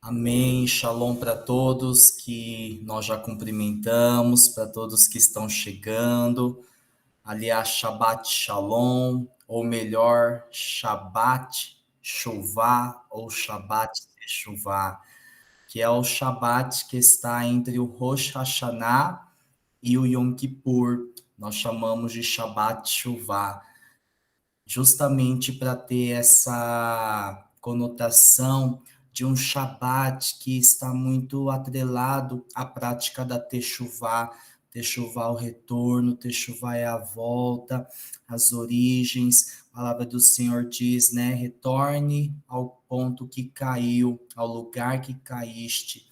Amém. Shalom para todos que nós já cumprimentamos, para todos que estão chegando. Aliás, Shabbat Shalom, ou melhor, Shabbat Shuvah ou Shabbat Teshuvah, que é o Shabbat que está entre o Rosh Hashanah e o Yom Kippur. Nós chamamos de Shabbat Shuvah, justamente para ter essa conotação de um Shabat que está muito atrelado à prática da Teshuvá. Teshuvá é o retorno, Teshuvá é a volta, as origens. A palavra do Senhor diz, né? Retorne ao ponto que caiu, ao lugar que caíste.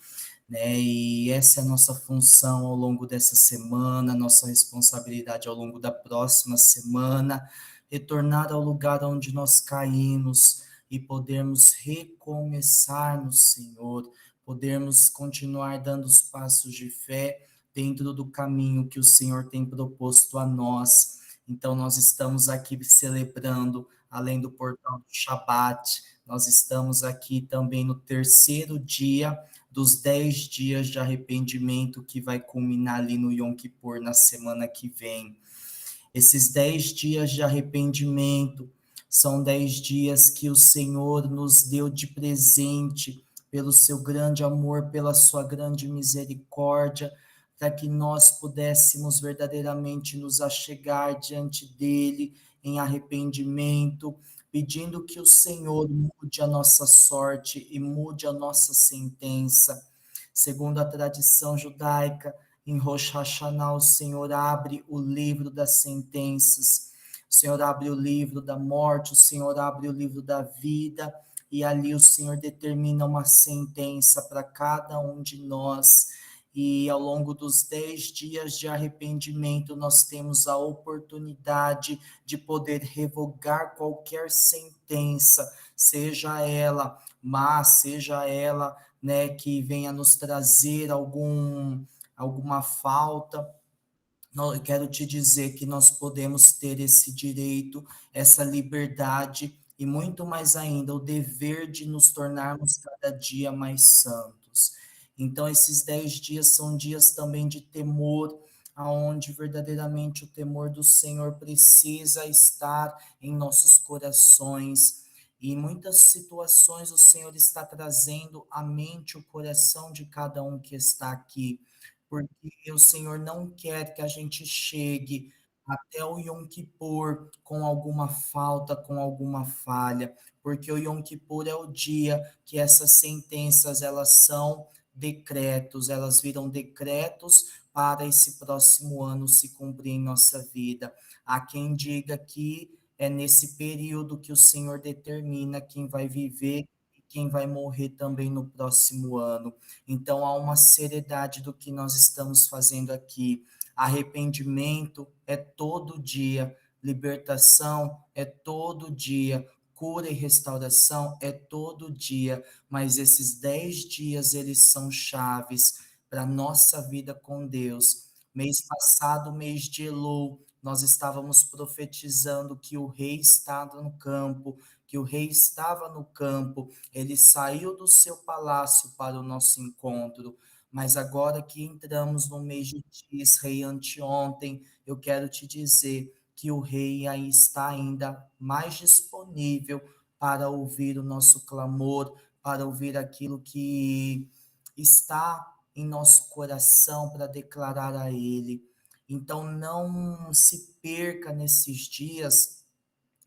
Né? E essa é a nossa função ao longo dessa semana, nossa responsabilidade ao longo da próxima semana, retornar ao lugar onde nós caímos e podermos recomeçar no Senhor, podermos continuar dando os passos de fé dentro do caminho que o Senhor tem proposto a nós. Então, nós estamos aqui celebrando, além do portal do Shabat, nós estamos aqui também no terceiro dia dos 10 dias de arrependimento que vai culminar ali no Yom Kippur na semana que vem. Esses 10 dias de arrependimento são 10 dias que o Senhor nos deu de presente pelo seu grande amor, pela sua grande misericórdia, para que nós pudéssemos verdadeiramente nos achegar diante dele em arrependimento, pedindo que o Senhor mude a nossa sorte e mude a nossa sentença. Segundo a tradição judaica, em Rosh Hashanah, o Senhor abre o livro das sentenças, o Senhor abre o livro da morte, o Senhor abre o livro da vida, e ali o Senhor determina uma sentença para cada um de nós. E ao longo dos 10 dias de arrependimento, nós temos a oportunidade de poder revogar qualquer sentença, seja ela má, seja ela, né, que venha nos trazer alguma falta. Eu quero te dizer que nós podemos ter esse direito, essa liberdade e muito mais ainda o dever de nos tornarmos cada dia mais santos. Então, esses 10 dias são dias também de temor, aonde verdadeiramente o temor do Senhor precisa estar em nossos corações. E em muitas situações o Senhor está trazendo à mente o coração de cada um que está aqui, porque o Senhor não quer que a gente chegue até o Yom Kippur com alguma falta, com alguma falha, porque o Yom Kippur é o dia que essas sentenças, elas são decretos, elas viram decretos para esse próximo ano se cumprir em nossa vida. Há quem diga que é nesse período que o Senhor determina quem vai viver e quem vai morrer também no próximo ano. Então, há uma seriedade do que nós estamos fazendo aqui. Arrependimento é todo dia, libertação é todo dia, cura e restauração é todo dia, mas esses 10 dias, eles são chaves para a nossa vida com Deus. Mês passado, mês de Elul, nós estávamos profetizando que o rei estava no campo, que o rei estava no campo, ele saiu do seu palácio para o nosso encontro, mas agora que entramos no mês de Tisrei anteontem, eu quero te dizer que o rei aí está ainda mais disponível para ouvir o nosso clamor, para ouvir aquilo que está em nosso coração para declarar a ele. Então não se perca nesses dias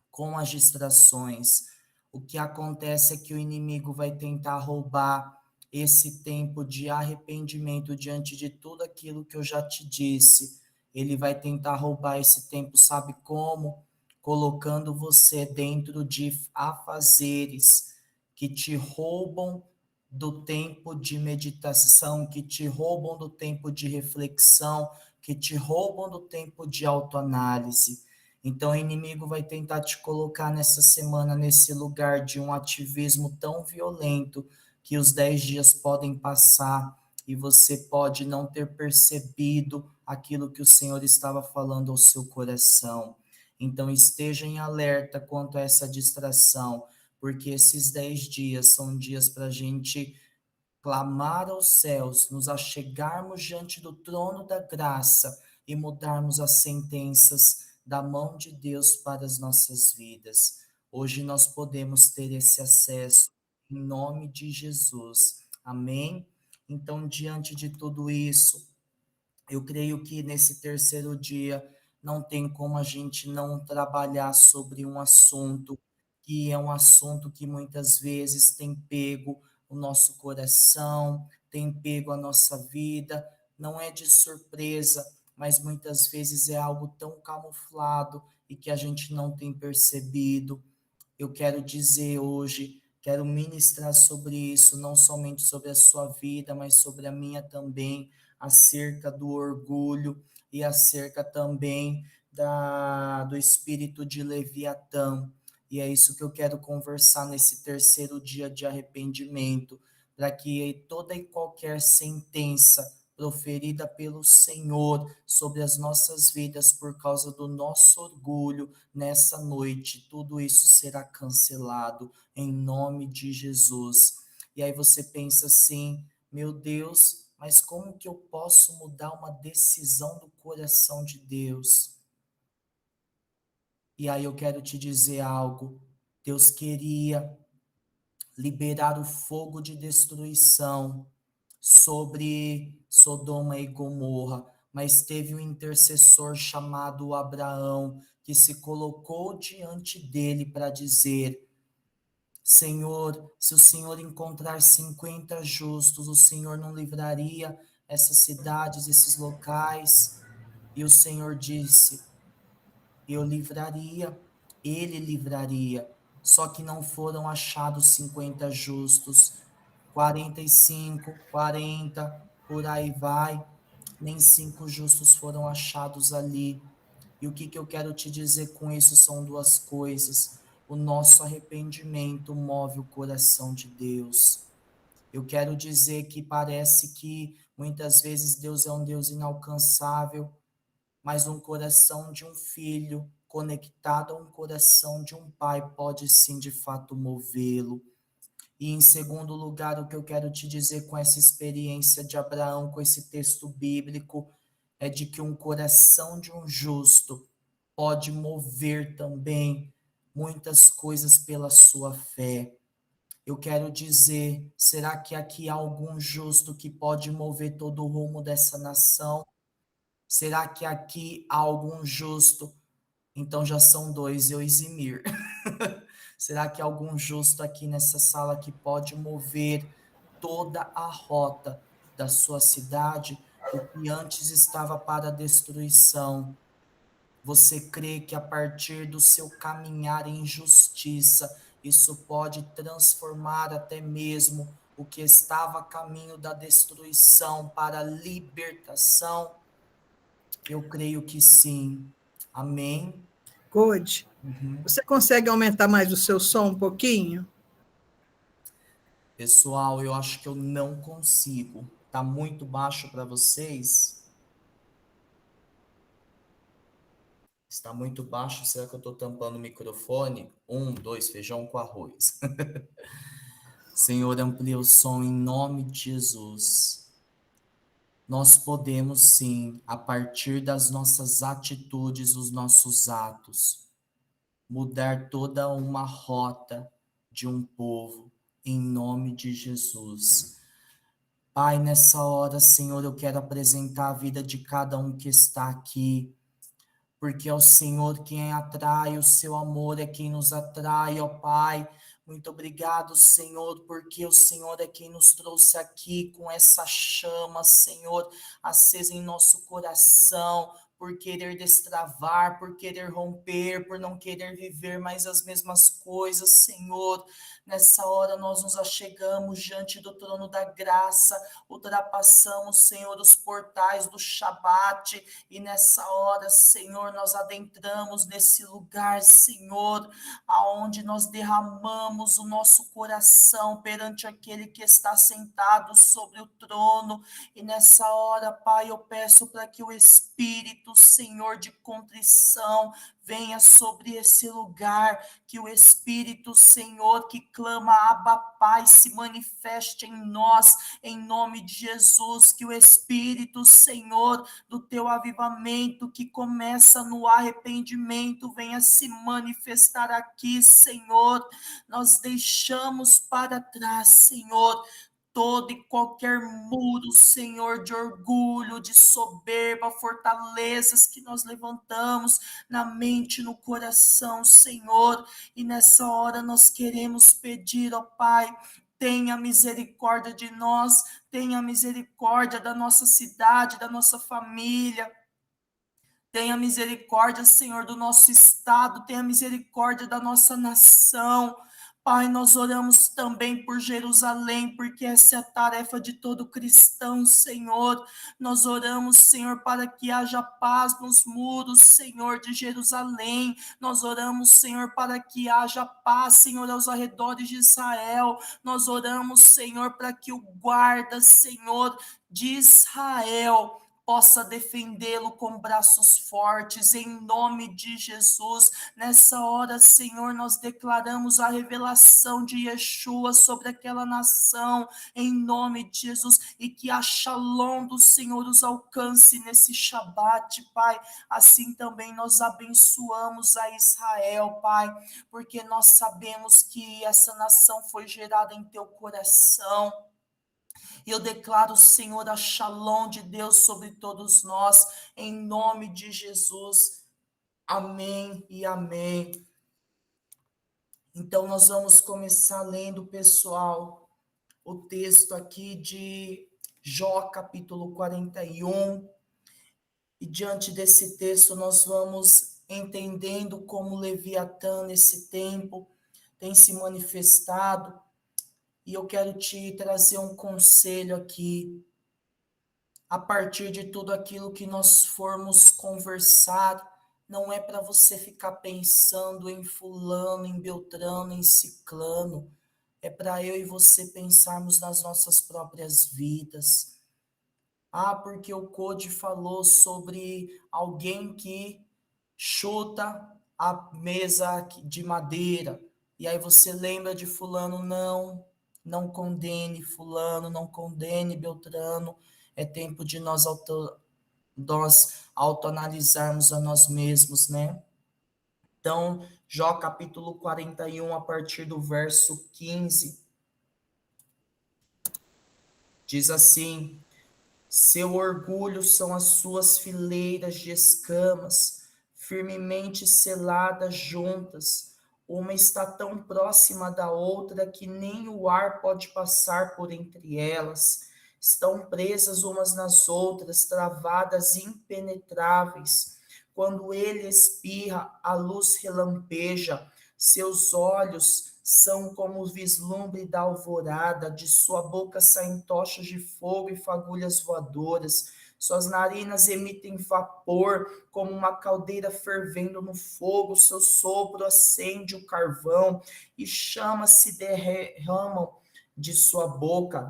com as distrações. O que acontece é que o inimigo vai tentar roubar esse tempo de arrependimento diante de tudo aquilo que eu já te disse. Ele vai tentar roubar esse tempo, sabe como? Colocando você dentro de afazeres que te roubam do tempo de meditação, que te roubam do tempo de reflexão, que te roubam do tempo de autoanálise. Então, o inimigo vai tentar te colocar nessa semana nesse lugar de um ativismo tão violento que os 10 dias podem passar e você pode não ter percebido aquilo que o Senhor estava falando ao seu coração. Então, esteja em alerta quanto a essa distração, porque esses 10 dias são dias para a gente clamar aos céus, nos achegarmos diante do trono da graça e mudarmos as sentenças da mão de Deus para as nossas vidas. Hoje nós podemos ter esse acesso em nome de Jesus. Amém? Então, diante de tudo isso, eu creio que nesse terceiro dia não tem como a gente não trabalhar sobre um assunto que é um assunto que muitas vezes tem pego o nosso coração, tem pego a nossa vida, não é de surpresa, mas muitas vezes é algo tão camuflado e que a gente não tem percebido. Eu quero dizer hoje, quero ministrar sobre isso, não somente sobre a sua vida, mas sobre a minha também, acerca do orgulho e acerca também do espírito de Leviatã. E é isso que eu quero conversar nesse terceiro dia de arrependimento, para que toda e qualquer sentença proferida pelo Senhor sobre as nossas vidas por causa do nosso orgulho, nessa noite, tudo isso será cancelado em nome de Jesus. E aí você pensa assim, meu Deus, mas como que eu posso mudar uma decisão do coração de Deus? E aí eu quero te dizer algo. Deus queria liberar o fogo de destruição sobre Sodoma e Gomorra, mas teve um intercessor chamado Abraão que se colocou diante dele para dizer: Senhor, se o Senhor encontrar 50 justos, o Senhor não livraria essas cidades, esses locais? E o Senhor disse: eu livraria, ele livraria. Só que não foram achados 50 justos, 45, 40, por aí vai. Nem 5 justos foram achados ali. E o que eu quero te dizer com isso são duas coisas. O nosso arrependimento move o coração de Deus. Eu quero dizer que parece que muitas vezes Deus é um Deus inalcançável, mas um coração de um filho conectado a um coração de um pai pode sim de fato movê-lo. E em segundo lugar, o que eu quero te dizer com essa experiência de Abraão, com esse texto bíblico, é de que um coração de um justo pode mover também muitas coisas pela sua fé. Eu quero dizer, será que aqui há algum justo que pode mover todo o rumo dessa nação? Será que aqui há algum justo? Então já são dois, eu e Zimir. Será que há algum justo aqui nessa sala que pode mover toda a rota da sua cidade? O que antes estava para destruição, você crê que a partir do seu caminhar em justiça, isso pode transformar até mesmo o que estava a caminho da destruição para a libertação? Eu creio que sim. Amém? Code, Uhum. você consegue aumentar mais o seu som um pouquinho? Pessoal, eu acho que eu não consigo. Tá muito baixo para vocês? Está muito baixo? Será que eu estou tampando o microfone? 2, feijão com arroz. Senhor, amplia o som em nome de Jesus. Nós podemos sim, a partir das nossas atitudes, os nossos atos, mudar toda uma rota de um povo, em nome de Jesus. Pai, nessa hora, Senhor, eu quero apresentar a vida de cada um que está aqui, porque é o Senhor quem atrai, o seu amor é quem nos atrai, ó Pai. Muito obrigado, Senhor, porque o Senhor é quem nos trouxe aqui com essa chama, Senhor, acesa em nosso coração, por querer destravar, por querer romper, por não querer viver mais as mesmas coisas, Senhor. Nessa hora nós nos achegamos diante do trono da graça, ultrapassamos, Senhor, os portais do Shabat, e nessa hora, Senhor, nós adentramos nesse lugar, Senhor, aonde nós derramamos o nosso coração perante aquele que está sentado sobre o trono. E nessa hora, Pai, eu peço para que o Espírito, Senhor, de contrição venha sobre esse lugar, que o Espírito, Senhor, que clama Abba Pai, se manifeste em nós, em nome de Jesus, que o Espírito, Senhor, do teu avivamento, que começa no arrependimento, venha se manifestar aqui, Senhor. Nós deixamos para trás, Senhor, todo e qualquer muro, Senhor, de orgulho, de soberba, fortalezas que nós levantamos na mente, no coração, Senhor. E nessa hora nós queremos pedir, ó Pai, tenha misericórdia de nós, tenha misericórdia da nossa cidade, da nossa família. Tenha misericórdia, Senhor, do nosso estado, tenha misericórdia da nossa nação. Pai, nós oramos também por Jerusalém, porque essa é a tarefa de todo cristão, Senhor. Nós oramos, Senhor, para que haja paz nos muros, Senhor, de Jerusalém. Nós oramos, Senhor, para que haja paz, Senhor, aos arredores de Israel. Nós oramos, Senhor, para que o guarda, Senhor, de Israel possa defendê-lo com braços fortes, em nome de Jesus. Nessa hora, Senhor, nós declaramos a revelação de Yeshua sobre aquela nação, em nome de Jesus, e que a Shalom do Senhor os alcance nesse Shabat, Pai. Assim também nós abençoamos a Israel, Pai, porque nós sabemos que essa nação foi gerada em teu coração. E eu declaro, Senhor, a Shalom de Deus sobre todos nós, em nome de Jesus. Amém e amém. Então, nós vamos começar lendo, pessoal, o texto aqui de Jó, capítulo 41. E diante desse texto, nós vamos entendendo como Leviatã, nesse tempo, tem se manifestado. E eu quero te trazer um conselho aqui, a partir de tudo aquilo que nós formos conversar. Não é para você ficar pensando em fulano, em Beltrano, em Ciclano. É para eu e você pensarmos nas nossas próprias vidas. Porque o Code falou sobre alguém que chuta a mesa de madeira. E aí você lembra de fulano, não condene fulano, não condene Beltrano. É tempo de nós autoanalisarmos a nós mesmos, né? Então, Jó capítulo 41, a partir do verso 15, diz assim: seu orgulho são as suas fileiras de escamas, firmemente seladas juntas. Uma está tão próxima da outra que nem o ar pode passar por entre elas. Estão presas umas nas outras, travadas impenetráveis. Quando ele espirra, a luz relampeja. Seus olhos são como o vislumbre da alvorada, de sua boca saem tochas de fogo e fagulhas voadoras. Suas narinas emitem vapor, como uma caldeira fervendo no fogo. Seu sopro acende o carvão e chamas se derramam de sua boca,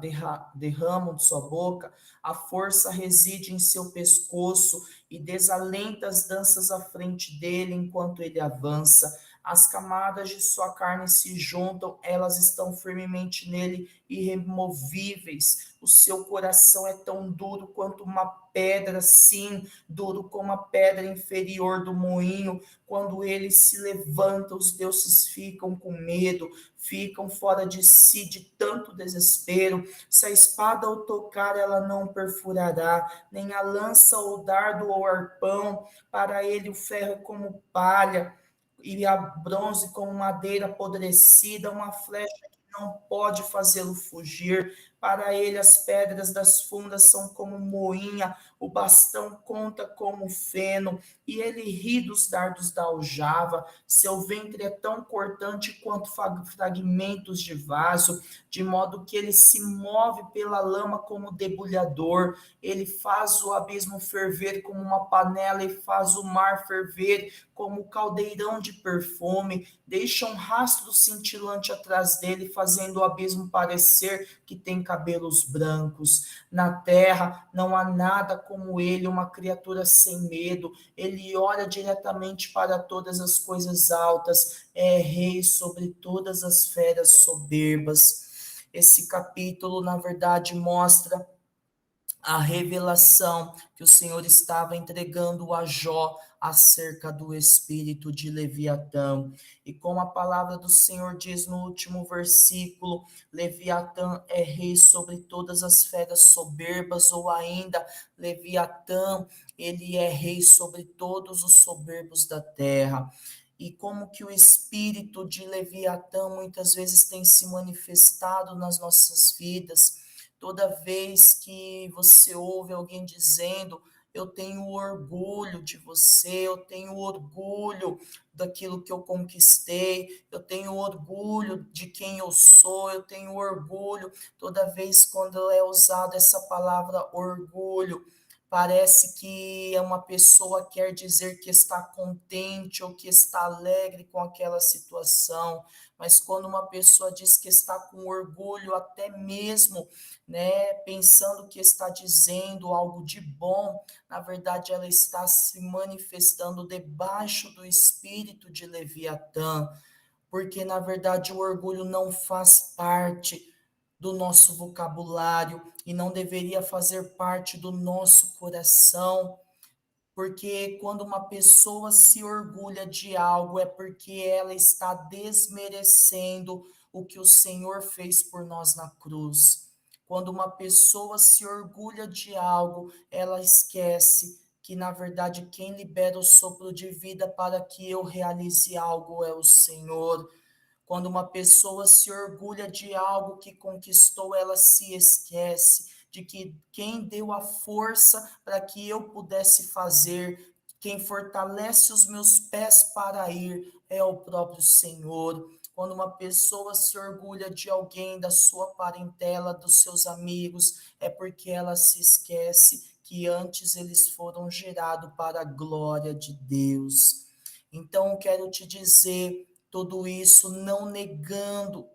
derramam de sua boca. A força reside em seu pescoço e desalenta as danças à frente dele enquanto ele avança. As camadas de sua carne se juntam, elas estão firmemente nele, irremovíveis. O seu coração é tão duro quanto uma pedra, sim, duro como a pedra inferior do moinho. Quando ele se levanta, os deuses ficam com medo, ficam fora de si de tanto desespero. Se a espada o tocar, ela não perfurará, nem a lança ou dardo ou arpão. Para ele o ferro é como palha, e a bronze como madeira apodrecida, uma flecha que não pode fazê-lo fugir. Para ele as pedras das fundas são como moinha, o bastão conta como feno, e ele ri dos dardos da aljava. Seu ventre é tão cortante quanto fragmentos de vaso, de modo que ele se move pela lama como debulhador. Ele faz o abismo ferver como uma panela e faz o mar ferver como caldeirão de perfume. Deixa um rastro cintilante atrás dele, fazendo o abismo parecer que tem cabelos brancos. Na terra não há nada como ele, uma criatura sem medo. Ele olha diretamente para todas as coisas altas, é rei sobre todas as feras soberbas. Esse capítulo, na verdade, mostra a revelação que o Senhor estava entregando a Jó acerca do espírito de Leviatã. E como a palavra do Senhor diz no último versículo, Leviatã é rei sobre todas as feras soberbas, ou ainda Leviatã, ele é rei sobre todos os soberbos da terra. E como que o espírito de Leviatã muitas vezes tem se manifestado nas nossas vidas. Toda vez que você ouve alguém dizendo, eu tenho orgulho de você, eu tenho orgulho daquilo que eu conquistei, eu tenho orgulho de quem eu sou, eu tenho orgulho. Toda vez quando é usada essa palavra orgulho, parece que uma pessoa quer dizer que está contente ou que está alegre com aquela situação, mas quando uma pessoa diz que está com orgulho, até mesmo, né, pensando que está dizendo algo de bom, na verdade ela está se manifestando debaixo do espírito de Leviatã, porque na verdade o orgulho não faz parte do nosso vocabulário e não deveria fazer parte do nosso coração, porque quando uma pessoa se orgulha de algo é porque ela está desmerecendo o que o Senhor fez por nós na cruz. Quando uma pessoa se orgulha de algo, ela esquece que, na verdade, quem libera o sopro de vida para que eu realize algo é o Senhor. Quando uma pessoa se orgulha de algo que conquistou, ela se esquece de que quem deu a força para que eu pudesse fazer, quem fortalece os meus pés para ir, é o próprio Senhor. Quando uma pessoa se orgulha de alguém, da sua parentela, dos seus amigos, é porque ela se esquece que antes eles foram gerados para a glória de Deus. Então, eu quero te dizer tudo isso não negando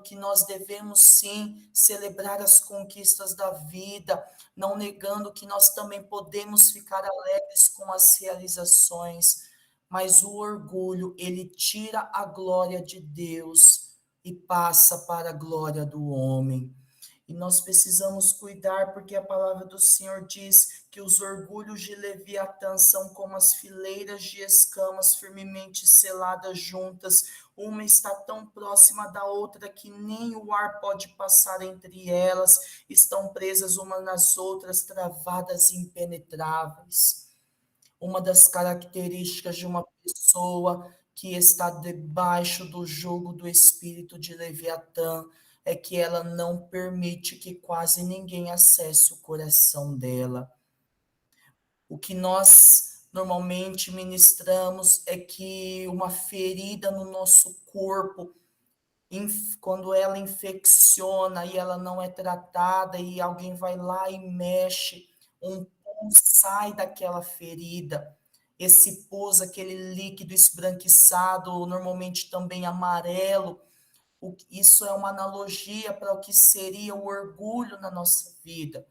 que nós devemos sim celebrar as conquistas da vida, não negando que nós também podemos ficar alegres com as realizações, mas o orgulho, ele tira a glória de Deus e passa para a glória do homem. E nós precisamos cuidar, porque a palavra do Senhor diz que os orgulhos de Leviatã são como as fileiras de escamas firmemente seladas juntas. Uma está tão próxima da outra que nem o ar pode passar entre elas. Estão presas umas nas outras, travadas e impenetráveis. Uma das características de uma pessoa que está debaixo do jugo do espírito de Leviatã é que ela não permite que quase ninguém acesse o coração dela. O que nós normalmente ministramos é que uma ferida no nosso corpo, quando ela infecciona e ela não é tratada e alguém vai lá e mexe, um pus sai daquela ferida. Esse pus, aquele líquido esbranquiçado, normalmente também amarelo, isso é uma analogia para o que seria o orgulho na nossa vida.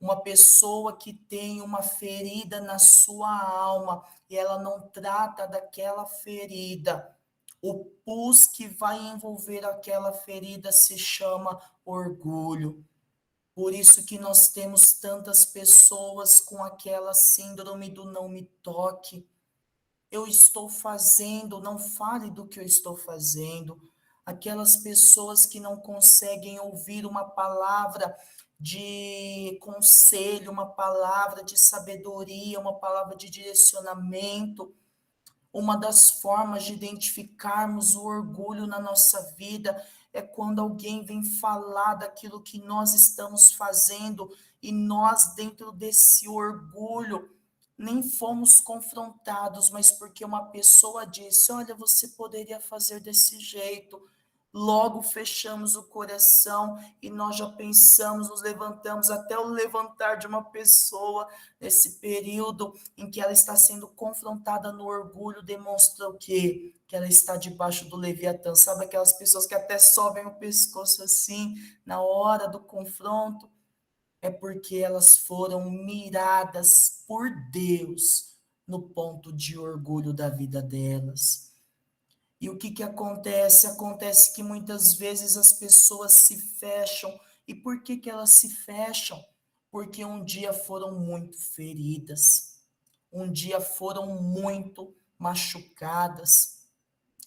Uma pessoa que tem uma ferida na sua alma e ela não trata daquela ferida. O pus que vai envolver aquela ferida se chama orgulho. Por isso que nós temos tantas pessoas com aquela síndrome do não me toque. Eu estou fazendo, não fale do que eu estou fazendo. Aquelas pessoas que não conseguem ouvir uma palavra de conselho, uma palavra de sabedoria, uma palavra de direcionamento. Uma das formas de identificarmos o orgulho na nossa vida é quando alguém vem falar daquilo que nós estamos fazendo e nós, dentro desse orgulho, nem fomos confrontados, mas porque uma pessoa disse: Olha, você poderia fazer desse jeito. Logo fechamos o coração e nós já pensamos, nos levantamos até o levantar de uma pessoa nesse período em que ela está sendo confrontada no orgulho, demonstra o quê? Que ela está debaixo do Leviatã. Sabe aquelas pessoas que até sobem o pescoço assim na hora do confronto? é porque elas foram miradas por Deus no ponto de orgulho da vida delas. E o que que acontece? Acontece que muitas vezes as pessoas se fecham. E por que que elas se fecham? Porque um dia foram muito feridas, um dia foram muito machucadas.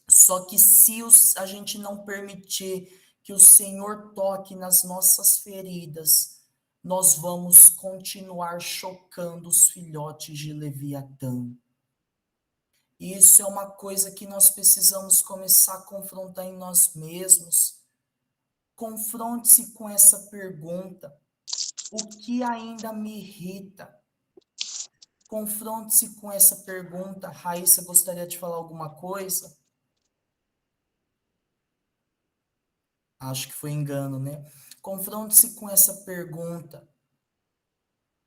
Só que se a gente não permitir que o Senhor toque nas nossas feridas, nós vamos continuar chocando os filhotes de Leviatã. E isso é uma coisa que nós precisamos começar a confrontar em nós mesmos. Confronte-se com essa pergunta: o que ainda me irrita? Confronte-se com essa pergunta. Raíssa, gostaria de falar alguma coisa? Acho que foi engano, né? Confronte-se com essa pergunta.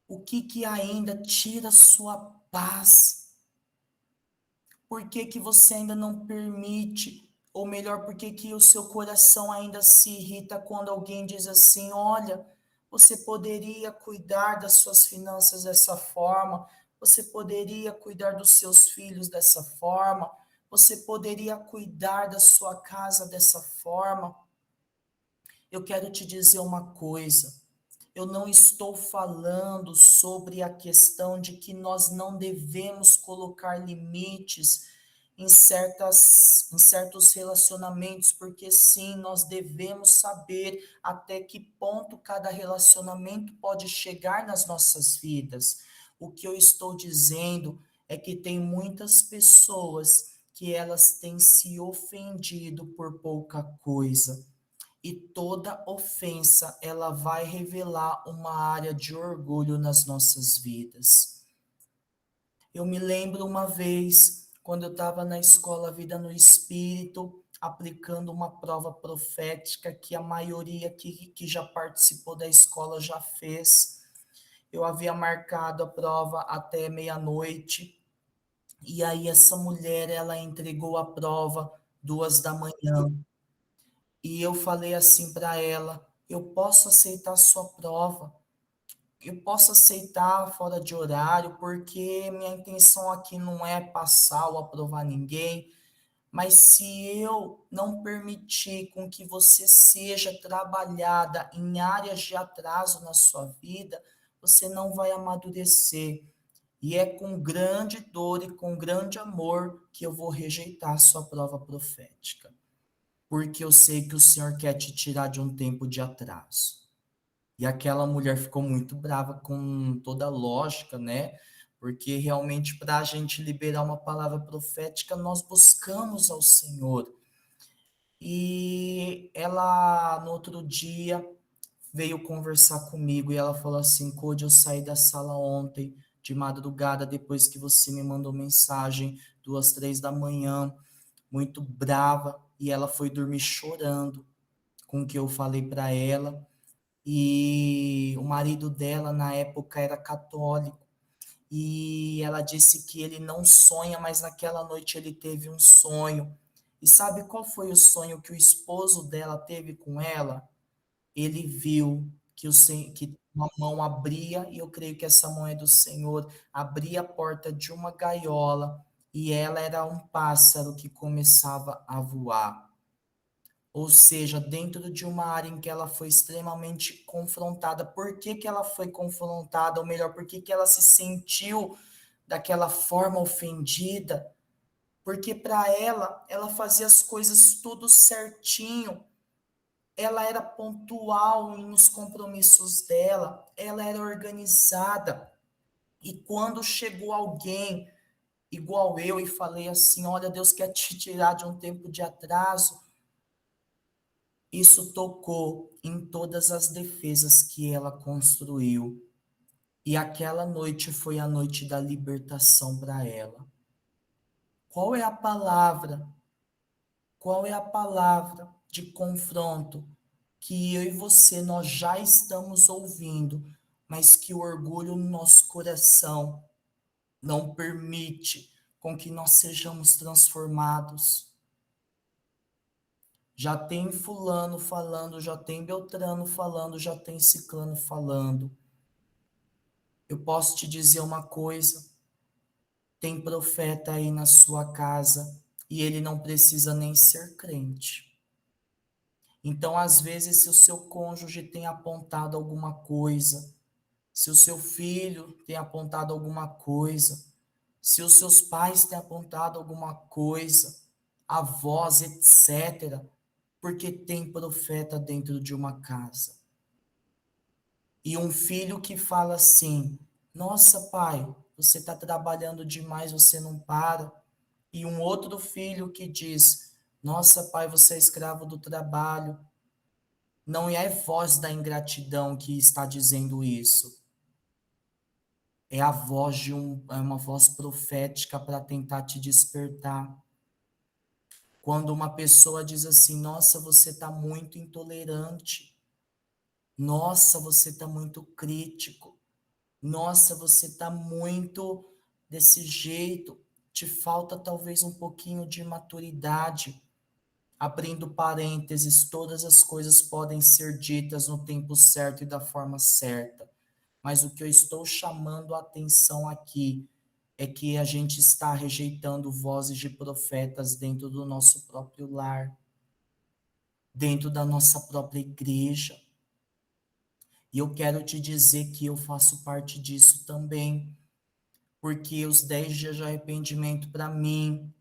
O que que ainda tira sua paz? Por que que você ainda não permite? Ou melhor, por que que o seu coração ainda se irrita quando alguém diz assim: olha, você poderia cuidar das suas finanças dessa forma, você poderia cuidar dos seus filhos dessa forma, você poderia cuidar da sua casa dessa forma. Eu quero te dizer uma coisa. Eu não estou falando sobre a questão de que nós não devemos colocar limites em certos relacionamentos, porque sim, nós devemos saber até que ponto cada relacionamento pode chegar nas nossas vidas. O que eu estou dizendo é que tem muitas pessoas que elas têm se ofendido por pouca coisa. E toda ofensa, ela vai revelar uma área de orgulho nas nossas vidas. Eu me lembro uma vez, quando eu estava na escola Vida no Espírito, aplicando uma prova profética que a maioria que já participou da escola já fez. Eu havia marcado a prova até meia-noite, e aí essa mulher, ela entregou a prova 2 da manhã. E eu falei assim para ela: eu posso aceitar a sua prova, eu posso aceitar fora de horário, porque minha intenção aqui não é passar ou aprovar ninguém, mas se eu não permitir com que você seja trabalhada em áreas de atraso na sua vida, você não vai amadurecer. E é com grande dor e com grande amor que eu vou rejeitar a sua prova profética, porque eu sei que o Senhor quer te tirar de um tempo de atraso. E aquela mulher ficou muito brava com toda a lógica, né? Porque realmente, para a gente liberar uma palavra profética, nós buscamos ao Senhor. E ela, no outro dia, veio conversar comigo e ela falou assim: Code, eu saí da sala ontem, de madrugada, depois que você me mandou mensagem, 2, 3 da manhã, muito brava, e ela foi dormir chorando com o que eu falei para ela. E o marido dela, na época, era católico. E ela disse que ele não sonha, mas naquela noite ele teve um sonho. E sabe qual foi o sonho que o esposo dela teve com ela? Ele viu que uma mão abria, e eu creio que essa mão é do Senhor, abria a porta de uma gaiola, e ela era um pássaro que começava a voar. Ou seja, dentro de uma área em que ela foi extremamente confrontada. Por que que ela foi confrontada? Ou melhor, por que que ela se sentiu daquela forma ofendida? Porque para ela fazia as coisas tudo certinho. Ela era pontual nos compromissos dela, ela era organizada. E quando chegou alguém igual eu e falei assim: olha, Deus quer te tirar de um tempo de atraso, isso tocou em todas as defesas que ela construiu. E aquela noite foi a noite da libertação para ela. Qual é a palavra? Qual é a palavra de confronto que eu e você nós já estamos ouvindo, mas que o orgulho no nosso coração não permite com que nós sejamos transformados? Já tem fulano falando, já tem Beltrano falando, já tem ciclano falando. Eu posso te dizer uma coisa, tem profeta aí na sua casa e ele não precisa nem ser crente. Então, às vezes, se o seu cônjuge tem apontado alguma coisa, se o seu filho tem apontado alguma coisa, se os seus pais têm apontado alguma coisa, avós, etc., porque tem profeta dentro de uma casa. E um filho que fala assim: nossa, pai, você está trabalhando demais, você não para. E um outro filho que diz: nossa, pai, você é escravo do trabalho. Não é a voz da ingratidão que está dizendo isso. É a voz é uma voz profética para tentar te despertar. Quando uma pessoa diz assim: nossa, você está muito intolerante. Nossa, você está muito crítico. Nossa, você está muito desse jeito. Te falta talvez um pouquinho de maturidade. Abrindo parênteses, todas as coisas podem ser ditas no tempo certo e da forma certa. Mas o que eu estou chamando a atenção aqui é que a gente está rejeitando vozes de profetas dentro do nosso próprio lar, dentro da nossa própria igreja. E eu quero te dizer que eu faço parte disso também, porque os 10 dias de arrependimento para mim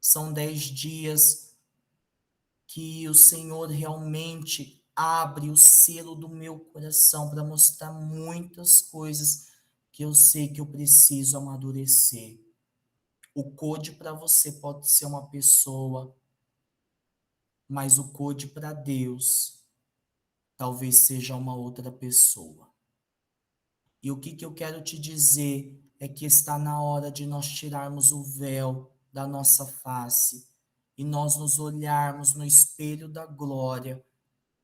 são 10 dias que o Senhor realmente abre o selo do meu coração para mostrar muitas coisas que eu sei que eu preciso amadurecer. O code para você pode ser uma pessoa, mas o code para Deus talvez seja uma outra pessoa. E o que eu quero te dizer é que está na hora de nós tirarmos o véu da nossa face e nós nos olharmos no espelho da glória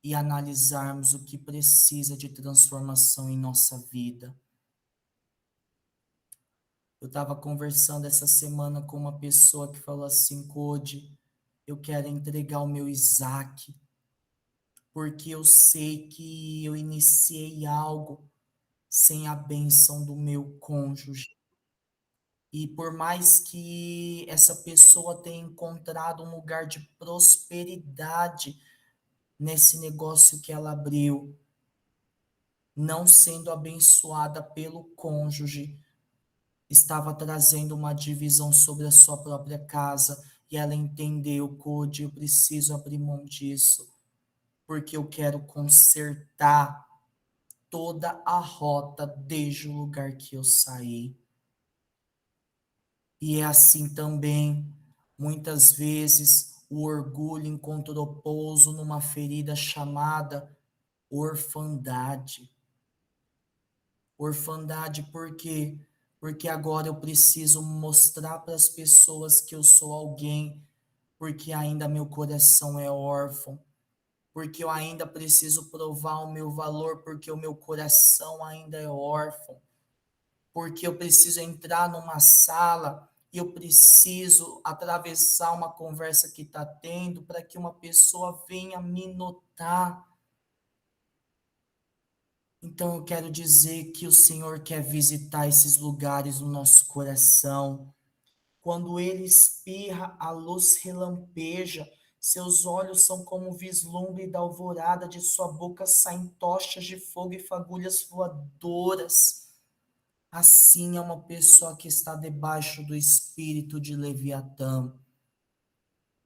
e analisarmos o que precisa de transformação em nossa vida. Eu estava conversando essa semana com uma pessoa que falou assim: Code, eu quero entregar o meu Isaac, porque eu sei que eu iniciei algo sem a bênção do meu cônjuge. E por mais que essa pessoa tenha encontrado um lugar de prosperidade nesse negócio que ela abriu, não sendo abençoada pelo cônjuge, estava trazendo uma divisão sobre a sua própria casa. E ela entendeu: Code, eu preciso abrir mão disso, porque eu quero consertar toda a rota desde o lugar que eu saí. E é assim também, muitas vezes, o orgulho encontrou pouso numa ferida chamada orfandade. Orfandade por quê? Porque agora eu preciso mostrar para as pessoas que eu sou alguém, porque ainda meu coração é órfão, porque eu ainda preciso provar o meu valor, porque o meu coração ainda é órfão, porque eu preciso entrar numa sala e eu preciso atravessar uma conversa que está tendo para que uma pessoa venha me notar. Então eu quero dizer que o Senhor quer visitar esses lugares no nosso coração. Quando ele espirra, a luz relampeja, seus olhos são como o vislumbre da alvorada, de sua boca saem tochas de fogo e fagulhas voadoras. Assim é uma pessoa que está debaixo do espírito de Leviatã.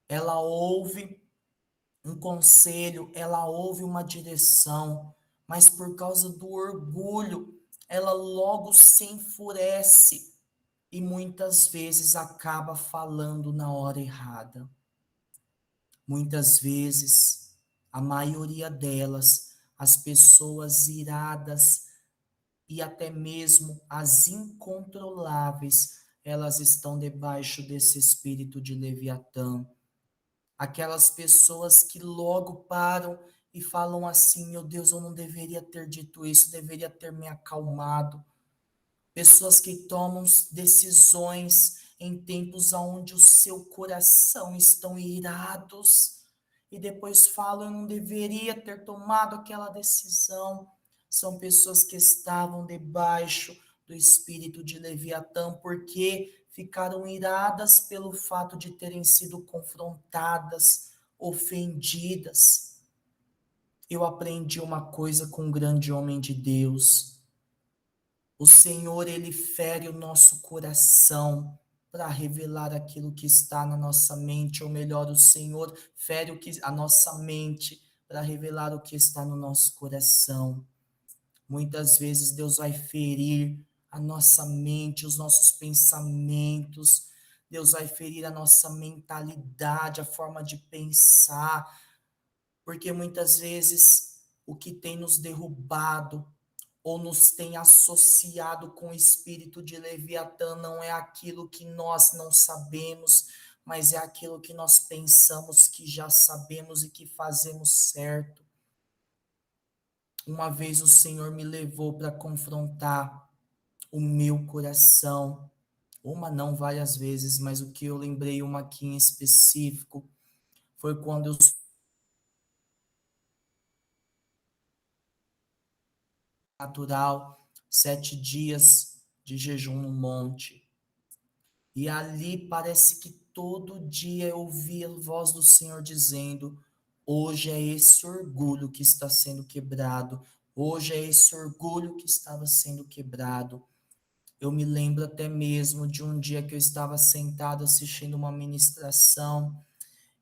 Ela ouve um conselho, ela ouve uma direção, mas por causa do orgulho, ela logo se enfurece e muitas vezes acaba falando na hora errada. Muitas vezes, a maioria delas, as pessoas iradas e até mesmo as incontroláveis, elas estão debaixo desse espírito de Leviatã. Aquelas pessoas que logo param e falam assim: meu Deus, eu não deveria ter dito isso, deveria ter me acalmado. Pessoas que tomam decisões em tempos onde o seu coração estão irados, e depois falam: eu não deveria ter tomado aquela decisão. São pessoas que estavam debaixo do espírito de Leviatã, porque ficaram iradas pelo fato de terem sido confrontadas, ofendidas. Eu aprendi uma coisa com um grande homem de Deus. O Senhor, ele fere o nosso coração para revelar aquilo que está na nossa mente, ou melhor, o Senhor fere a nossa mente para revelar o que está no nosso coração. Muitas vezes Deus vai ferir a nossa mente, os nossos pensamentos. Deus vai ferir a nossa mentalidade, a forma de pensar, porque muitas vezes o que tem nos derrubado ou nos tem associado com o espírito de Leviatã não é aquilo que nós não sabemos, mas é aquilo que nós pensamos que já sabemos e que fazemos certo. Uma vez o Senhor me levou para confrontar o meu coração. Uma não, várias vezes, mas o que eu lembrei uma aqui em específico foi quando eu natural, 7 dias de jejum no monte. E ali parece que todo dia eu ouvia a voz do Senhor dizendo: hoje é esse orgulho que está sendo quebrado, hoje é esse orgulho que estava sendo quebrado. Eu me lembro até mesmo de um dia que eu estava sentado assistindo uma ministração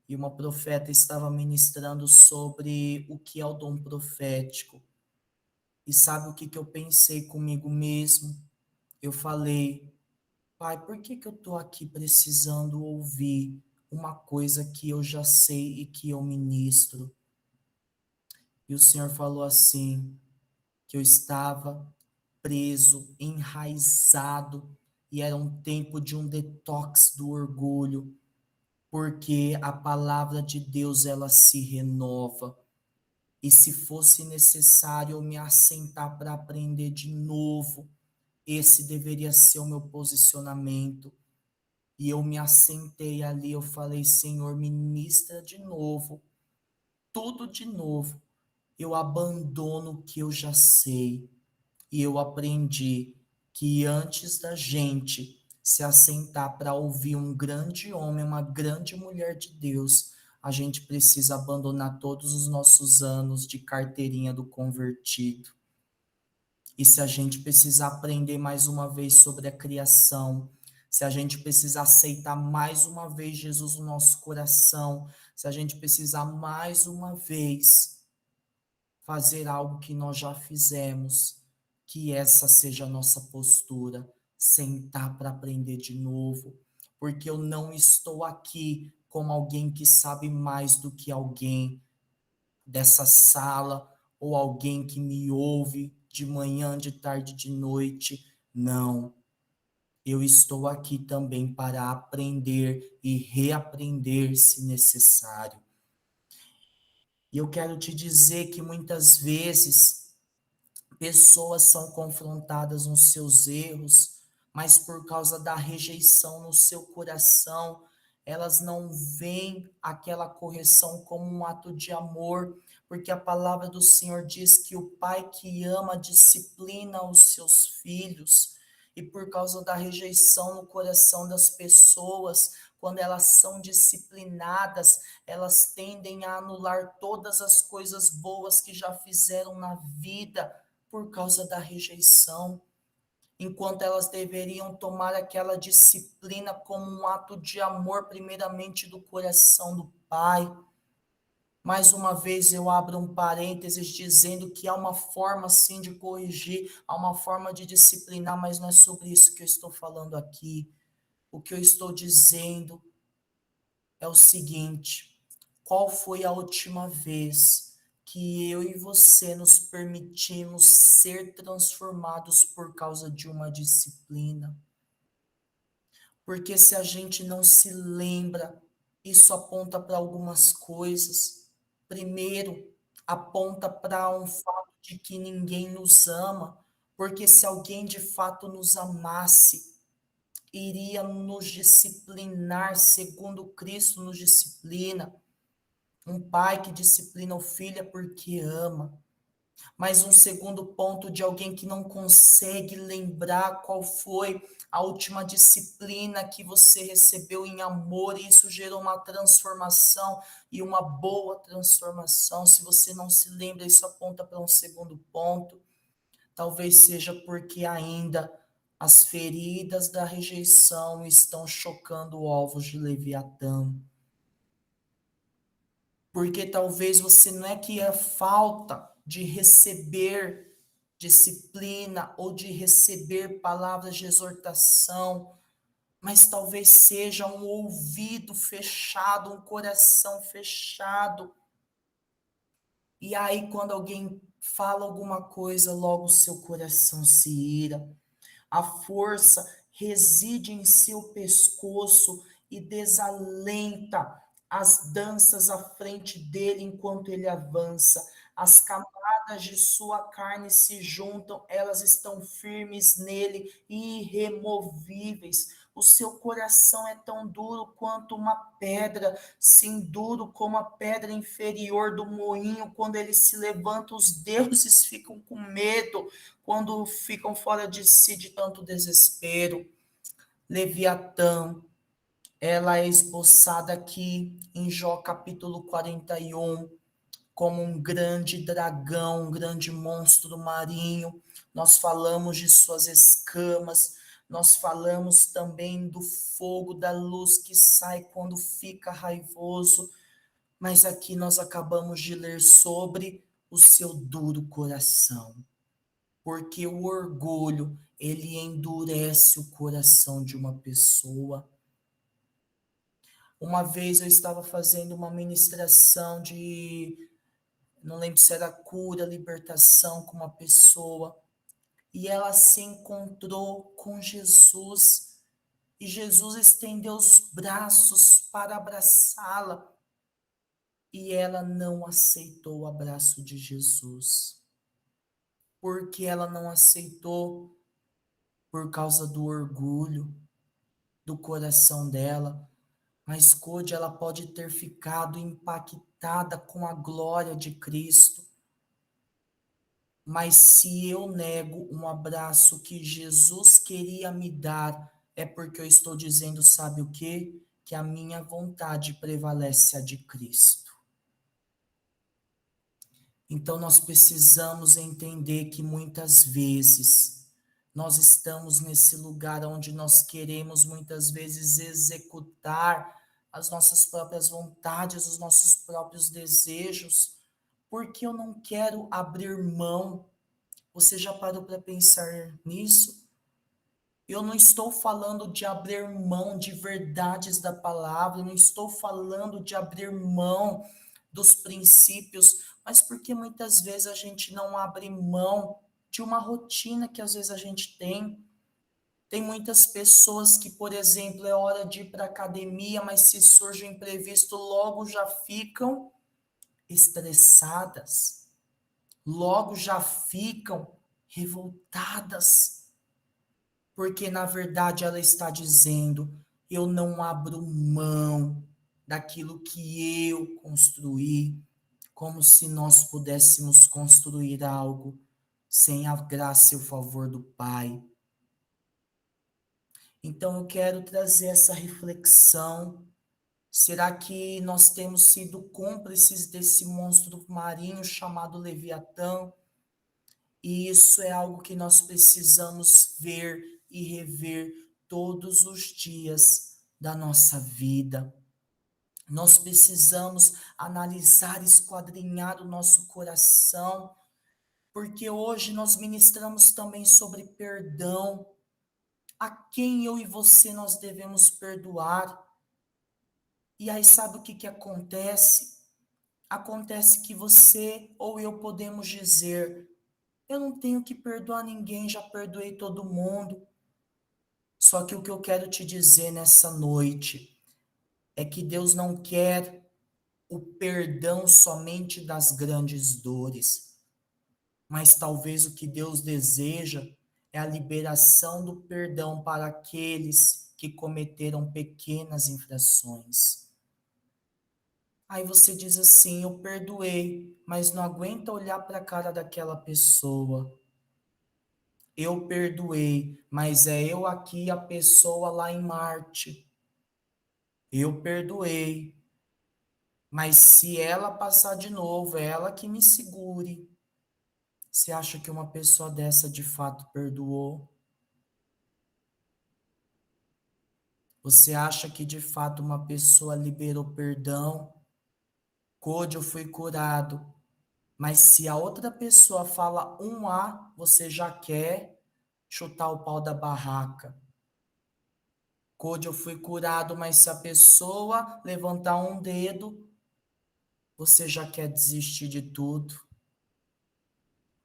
e uma profeta estava ministrando sobre o que é o dom profético. E sabe o que eu pensei comigo mesmo? Eu falei: Pai, por que eu estou aqui precisando ouvir uma coisa que eu já sei e que eu ministro? E o Senhor falou assim, que eu estava preso, enraizado, e era um tempo de um detox do orgulho, porque a palavra de Deus, ela se renova. E se fosse necessário eu me assentar para aprender de novo, esse deveria ser o meu posicionamento. E eu me assentei ali, eu falei: Senhor, ministra de novo, tudo de novo. Eu abandono o que eu já sei. E eu aprendi que antes da gente se assentar para ouvir um grande homem, uma grande mulher de Deus, a gente precisa abandonar todos os nossos anos de carteirinha do convertido. E se a gente precisar aprender mais uma vez sobre a criação, se a gente precisar aceitar mais uma vez Jesus no nosso coração, se a gente precisar mais uma vez fazer algo que nós já fizemos, que essa seja a nossa postura, sentar para aprender de novo, porque eu não estou aqui como alguém que sabe mais do que alguém dessa sala, ou alguém que me ouve de manhã, de tarde, de noite. Não. Eu estou aqui também para aprender e reaprender se necessário. E eu quero te dizer que muitas vezes pessoas são confrontadas nos seus erros, mas por causa da rejeição no seu coração, elas não veem aquela correção como um ato de amor, porque a palavra do Senhor diz que o pai que ama disciplina os seus filhos, e por causa da rejeição no coração das pessoas, quando elas são disciplinadas, elas tendem a anular todas as coisas boas que já fizeram na vida, por causa da rejeição, enquanto elas deveriam tomar aquela disciplina como um ato de amor, primeiramente do coração do Pai. Mais uma vez eu abro um parênteses dizendo que há uma forma sim de corrigir, há uma forma de disciplinar, mas não é sobre isso que eu estou falando aqui. O que eu estou dizendo é o seguinte: qual foi a última vez que eu e você nos permitimos ser transformados por causa de uma disciplina? Porque se a gente não se lembra, isso aponta para algumas coisas. Primeiro, aponta para um fato de que ninguém nos ama, porque se alguém de fato nos amasse, iria nos disciplinar segundo Cristo nos disciplina. Um pai que disciplina o filho é porque ama. Mas um segundo ponto de alguém que não consegue lembrar qual foi a última disciplina que você recebeu em amor, e isso gerou uma transformação e uma boa transformação. Se você não se lembra, isso aponta para um segundo ponto. Talvez seja porque ainda as feridas da rejeição estão chocando ovos de Leviatã. Porque talvez você não é que é falta de receber disciplina ou de receber palavras de exortação, mas talvez seja um ouvido fechado, um coração fechado. E aí, quando alguém fala alguma coisa, logo o seu coração se ira. A força reside em seu pescoço e desalenta as danças à frente dele enquanto ele avança. As camadas de sua carne se juntam, elas estão firmes nele e irremovíveis. O seu coração é tão duro quanto uma pedra, sim, duro como a pedra inferior do moinho. Quando ele se levanta, os deuses ficam com medo, quando ficam fora de si de tanto desespero. Leviatã, ela é esboçada aqui em Jó capítulo 41, como um grande dragão, um grande monstro marinho. Nós falamos de suas escamas, nós falamos também do fogo, da luz que sai quando fica raivoso, mas aqui nós acabamos de ler sobre o seu duro coração, porque o orgulho, ele endurece o coração de uma pessoa. Uma vez eu estava fazendo uma ministração de, não lembro se era cura, libertação com uma pessoa, e ela se encontrou com Jesus, e Jesus estendeu os braços para abraçá-la, e ela não aceitou o abraço de Jesus. Porque ela não aceitou? Por causa do orgulho do coração dela. Mas Code, ela pode ter ficado impactada com a glória de Cristo. Mas se eu nego um abraço que Jesus queria me dar, é porque eu estou dizendo, sabe o quê? Que a minha vontade prevalece a de Cristo. Então nós precisamos entender que muitas vezes nós estamos nesse lugar onde nós queremos muitas vezes executar as nossas próprias vontades, os nossos próprios desejos, porque eu não quero abrir mão. Você já parou para pensar nisso? Eu não estou falando de abrir mão de verdades da palavra, eu não estou falando de abrir mão dos princípios, mas porque muitas vezes a gente não abre mão de uma rotina que às vezes a gente tem. Tem muitas pessoas que, por exemplo, é hora de ir para a academia, mas se surge um imprevisto, logo já ficam estressadas, logo já ficam revoltadas, porque na verdade ela está dizendo: eu não abro mão daquilo que eu construí, como se nós pudéssemos construir algo sem a graça e o favor do Pai. Então eu quero trazer essa reflexão. Será que nós temos sido cúmplices desse monstro marinho chamado Leviatã? E isso é algo que nós precisamos ver e rever todos os dias da nossa vida. Nós precisamos analisar, esquadrinhar o nosso coração, porque hoje nós ministramos também sobre perdão. A quem eu e você nós devemos perdoar? E aí sabe o que acontece? Acontece que você ou eu podemos dizer: eu não tenho que perdoar ninguém, já perdoei todo mundo. Só que o que eu quero te dizer nessa noite é que Deus não quer o perdão somente das grandes dores, mas talvez o que Deus deseja é a liberação do perdão para aqueles que cometeram pequenas infrações. Aí você diz assim: eu perdoei, mas não aguenta olhar para a cara daquela pessoa. Eu perdoei, mas é eu aqui, a pessoa lá em Marte. Eu perdoei, mas se ela passar de novo, é ela que me segure. Você acha que uma pessoa dessa de fato perdoou? Você acha que de fato uma pessoa liberou perdão? Code, eu fui curado. Mas se a outra pessoa fala um A, você já quer chutar o pau da barraca. Code, eu fui curado, mas se a pessoa levantar um dedo, você já quer desistir de tudo.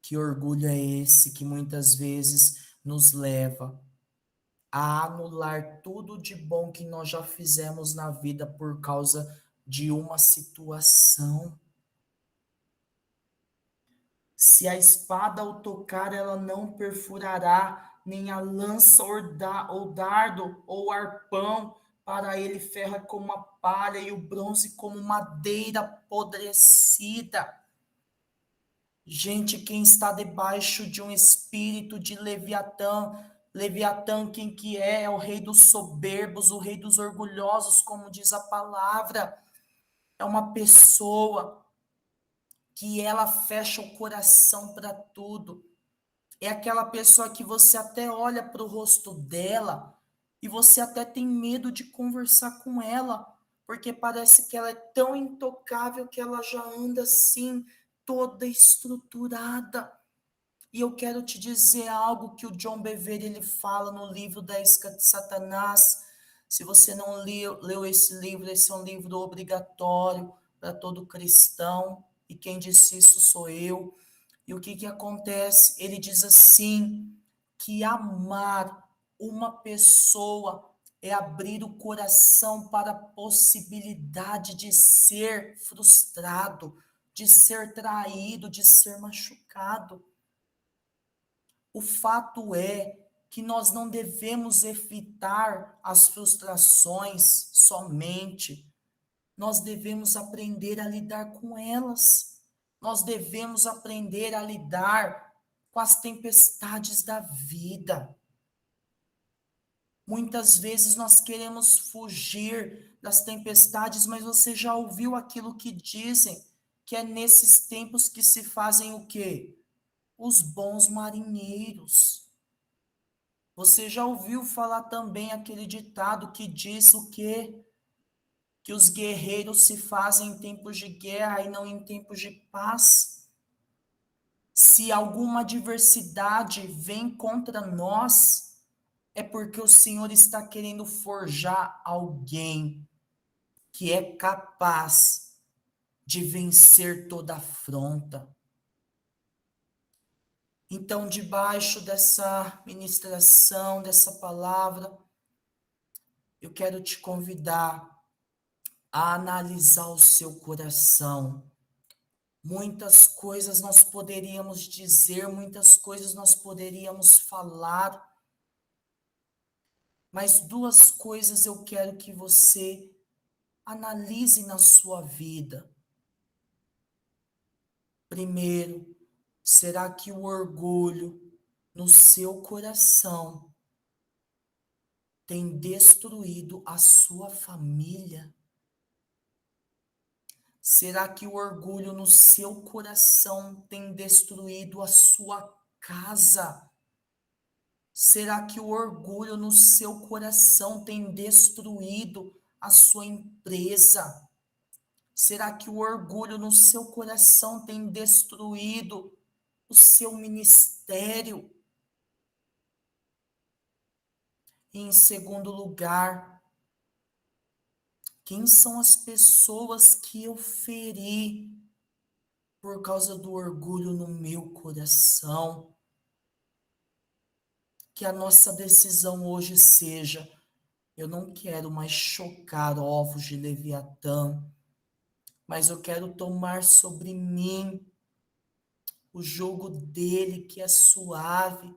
Que orgulho é esse que muitas vezes nos leva a anular tudo de bom que nós já fizemos na vida por causa de uma situação? Se a espada ao tocar, ela não perfurará, nem a lança ou dardo ou arpão, para ele ferra como a palha e o bronze como madeira apodrecida. Gente, quem está debaixo de um espírito de Leviatã, Leviatã quem que é? É o rei dos soberbos, o rei dos orgulhosos, como diz a palavra. É uma pessoa que ela fecha o coração para tudo. É aquela pessoa que você até olha para o rosto dela e você até tem medo de conversar com ela, porque parece que ela é tão intocável que ela já anda assim, toda estruturada. E eu quero te dizer algo que o John Bevere ele fala no livro da Isca de Satanás. Se você não leu esse livro, esse é um livro obrigatório para todo cristão. E quem disse isso sou eu. E o que que acontece? Ele diz assim, que amar uma pessoa é abrir o coração para a possibilidade de ser frustrado, de ser traído, de ser machucado. O fato é que nós não devemos evitar as frustrações somente, nós devemos aprender a lidar com elas. Nós devemos aprender a lidar com as tempestades da vida. Muitas vezes nós queremos fugir das tempestades, mas você já ouviu aquilo que dizem, que é nesses tempos que se fazem o quê? Os bons marinheiros. Você já ouviu falar também aquele ditado que diz o quê? Que os guerreiros se fazem em tempos de guerra e não em tempos de paz. Se alguma adversidade vem contra nós, é porque o Senhor está querendo forjar alguém que é capaz de vencer toda afronta. Então, debaixo dessa ministração, dessa palavra, eu quero te convidar a analisar o seu coração. Muitas coisas nós poderíamos dizer, muitas coisas nós poderíamos falar, mas duas coisas eu quero que você analise na sua vida. Primeiro, será que o orgulho no seu coração tem destruído a sua família? Será que o orgulho no seu coração tem destruído a sua casa? Será que o orgulho no seu coração tem destruído a sua empresa? Será que o orgulho no seu coração tem destruído o seu ministério? E em segundo lugar, quem são as pessoas que eu feri por causa do orgulho no meu coração? Que a nossa decisão hoje seja: eu não quero mais chocar ovos de Leviatã, mas eu quero tomar sobre mim o jugo dele, que é suave.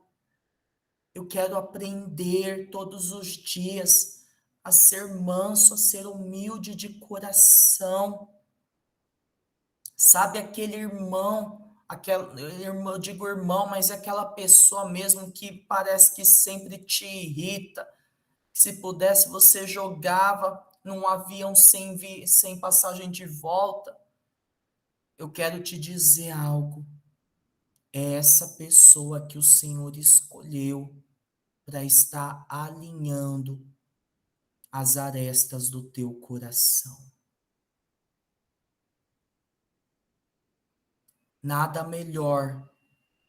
Eu quero aprender todos os dias a ser manso, a ser humilde de coração. Sabe aquele irmão, eu digo irmão, mas é aquela pessoa mesmo que parece que sempre te irrita. Se pudesse, você jogava num avião sem passagem de volta. Eu quero te dizer algo. É essa pessoa que o Senhor escolheu para estar alinhando as arestas do teu coração. Nada melhor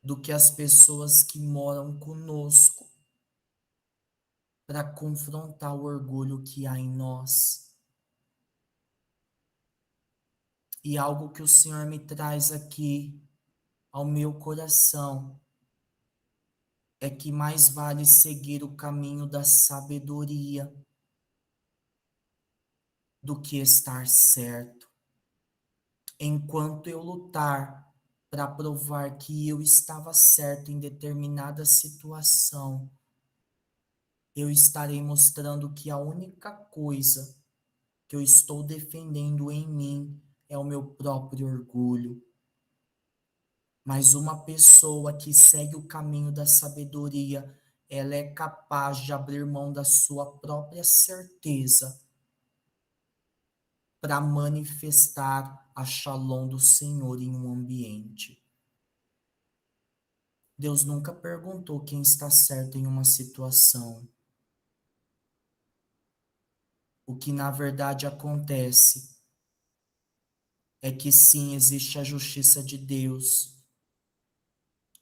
do que as pessoas que moram conosco para confrontar o orgulho que há em nós. E algo que o Senhor me traz aqui ao meu coração é que mais vale seguir o caminho da sabedoria do que estar certo. Enquanto eu lutar para provar que eu estava certo em determinada situação, eu estarei mostrando que a única coisa que eu estou defendendo em mim é o meu próprio orgulho. Mas uma pessoa que segue o caminho da sabedoria, ela é capaz de abrir mão da sua própria certeza para manifestar a Shalom do Senhor em um ambiente. Deus nunca perguntou quem está certo em uma situação. O que na verdade acontece é que sim, existe a justiça de Deus,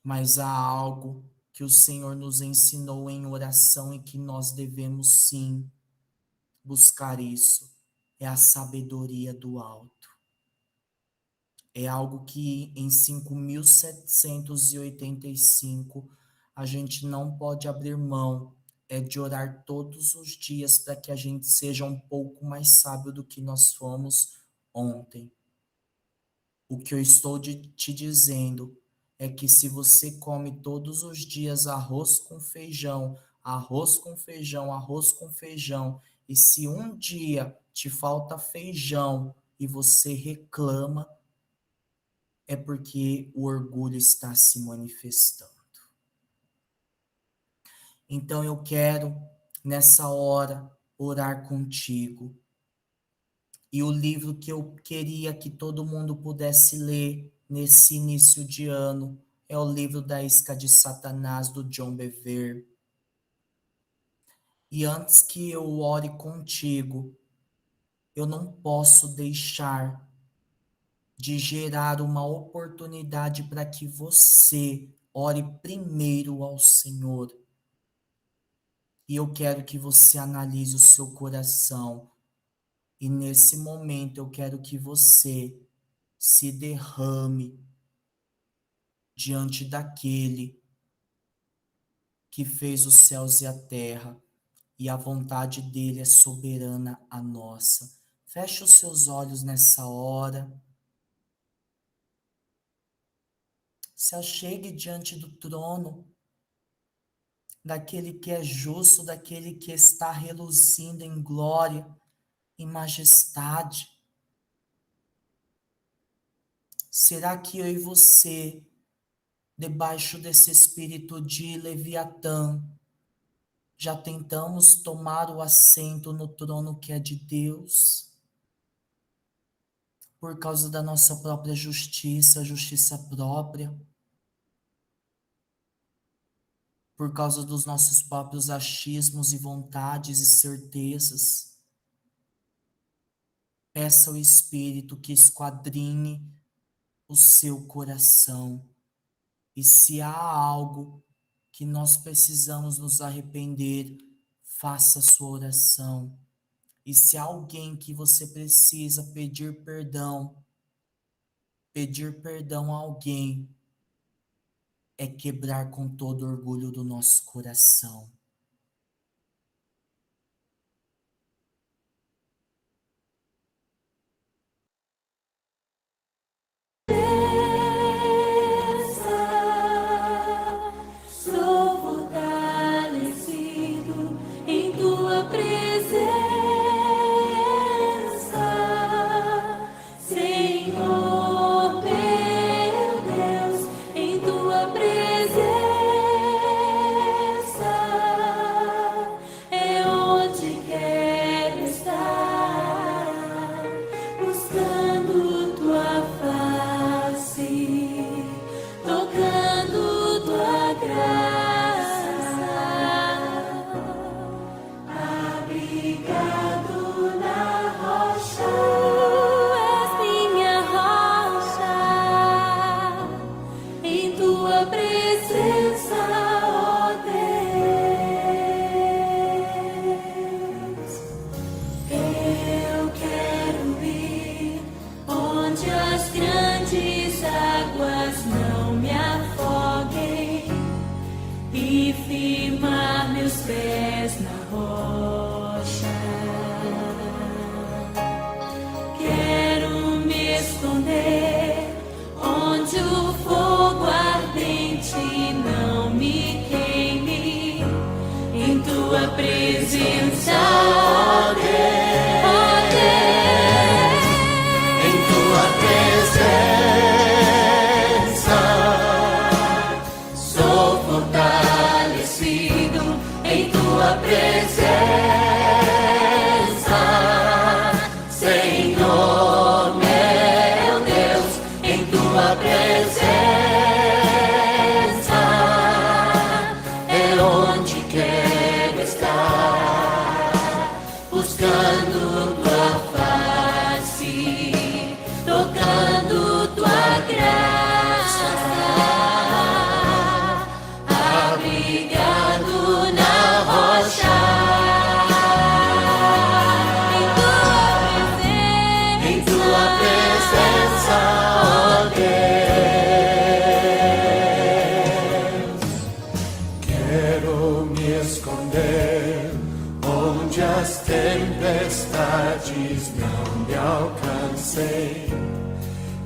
mas há algo que o Senhor nos ensinou em oração e que nós devemos sim buscar isso. É a sabedoria do alto. É algo que em 5.785 a gente não pode abrir mão. É de orar todos os dias para que a gente seja um pouco mais sábio do que nós fomos ontem. O que eu estou te dizendo é que se você come todos os dias arroz com feijão, arroz com feijão, arroz com feijão, e se um dia te falta feijão e você reclama, é porque o orgulho está se manifestando. Então eu quero, nessa hora, orar contigo. E o livro que eu queria que todo mundo pudesse ler nesse início de ano é o livro da Isca de Satanás, do John Bevere. E antes que eu ore contigo, eu não posso deixar de gerar uma oportunidade para que você ore primeiro ao Senhor. E eu quero que você analise o seu coração. E nesse momento eu quero que você se derrame diante daquele que fez os céus e a terra, e a vontade dele é soberana à nossa. Feche os seus olhos nessa hora. Se achegue diante do trono daquele que é justo, daquele que está reluzindo em glória, em majestade. Será que eu e você, debaixo desse espírito de Leviatã, já tentamos tomar o assento no trono que é de Deus? Por causa da nossa própria justiça, justiça própria, por causa dos nossos próprios achismos e vontades e certezas. Peça ao Espírito que esquadrinhe o seu coração. E se há algo que nós precisamos nos arrepender, faça a sua oração. E se há alguém que você precisa pedir perdão a alguém, é quebrar com todo orgulho do nosso coração. Senhor. firmar meus pés na rocha. Quero me esconder onde o fogo ardente não me queime. Em tua presença, ó Deus, Em tua presença sou fortalecido. Em tua presença, Senhor meu Deus. Em tua presença é onde quero estar, buscando tua face, tocando tua graça, abrigado na rocha. Em tua presença, ó Deus, quero me esconder onde as tempestades não me alcancem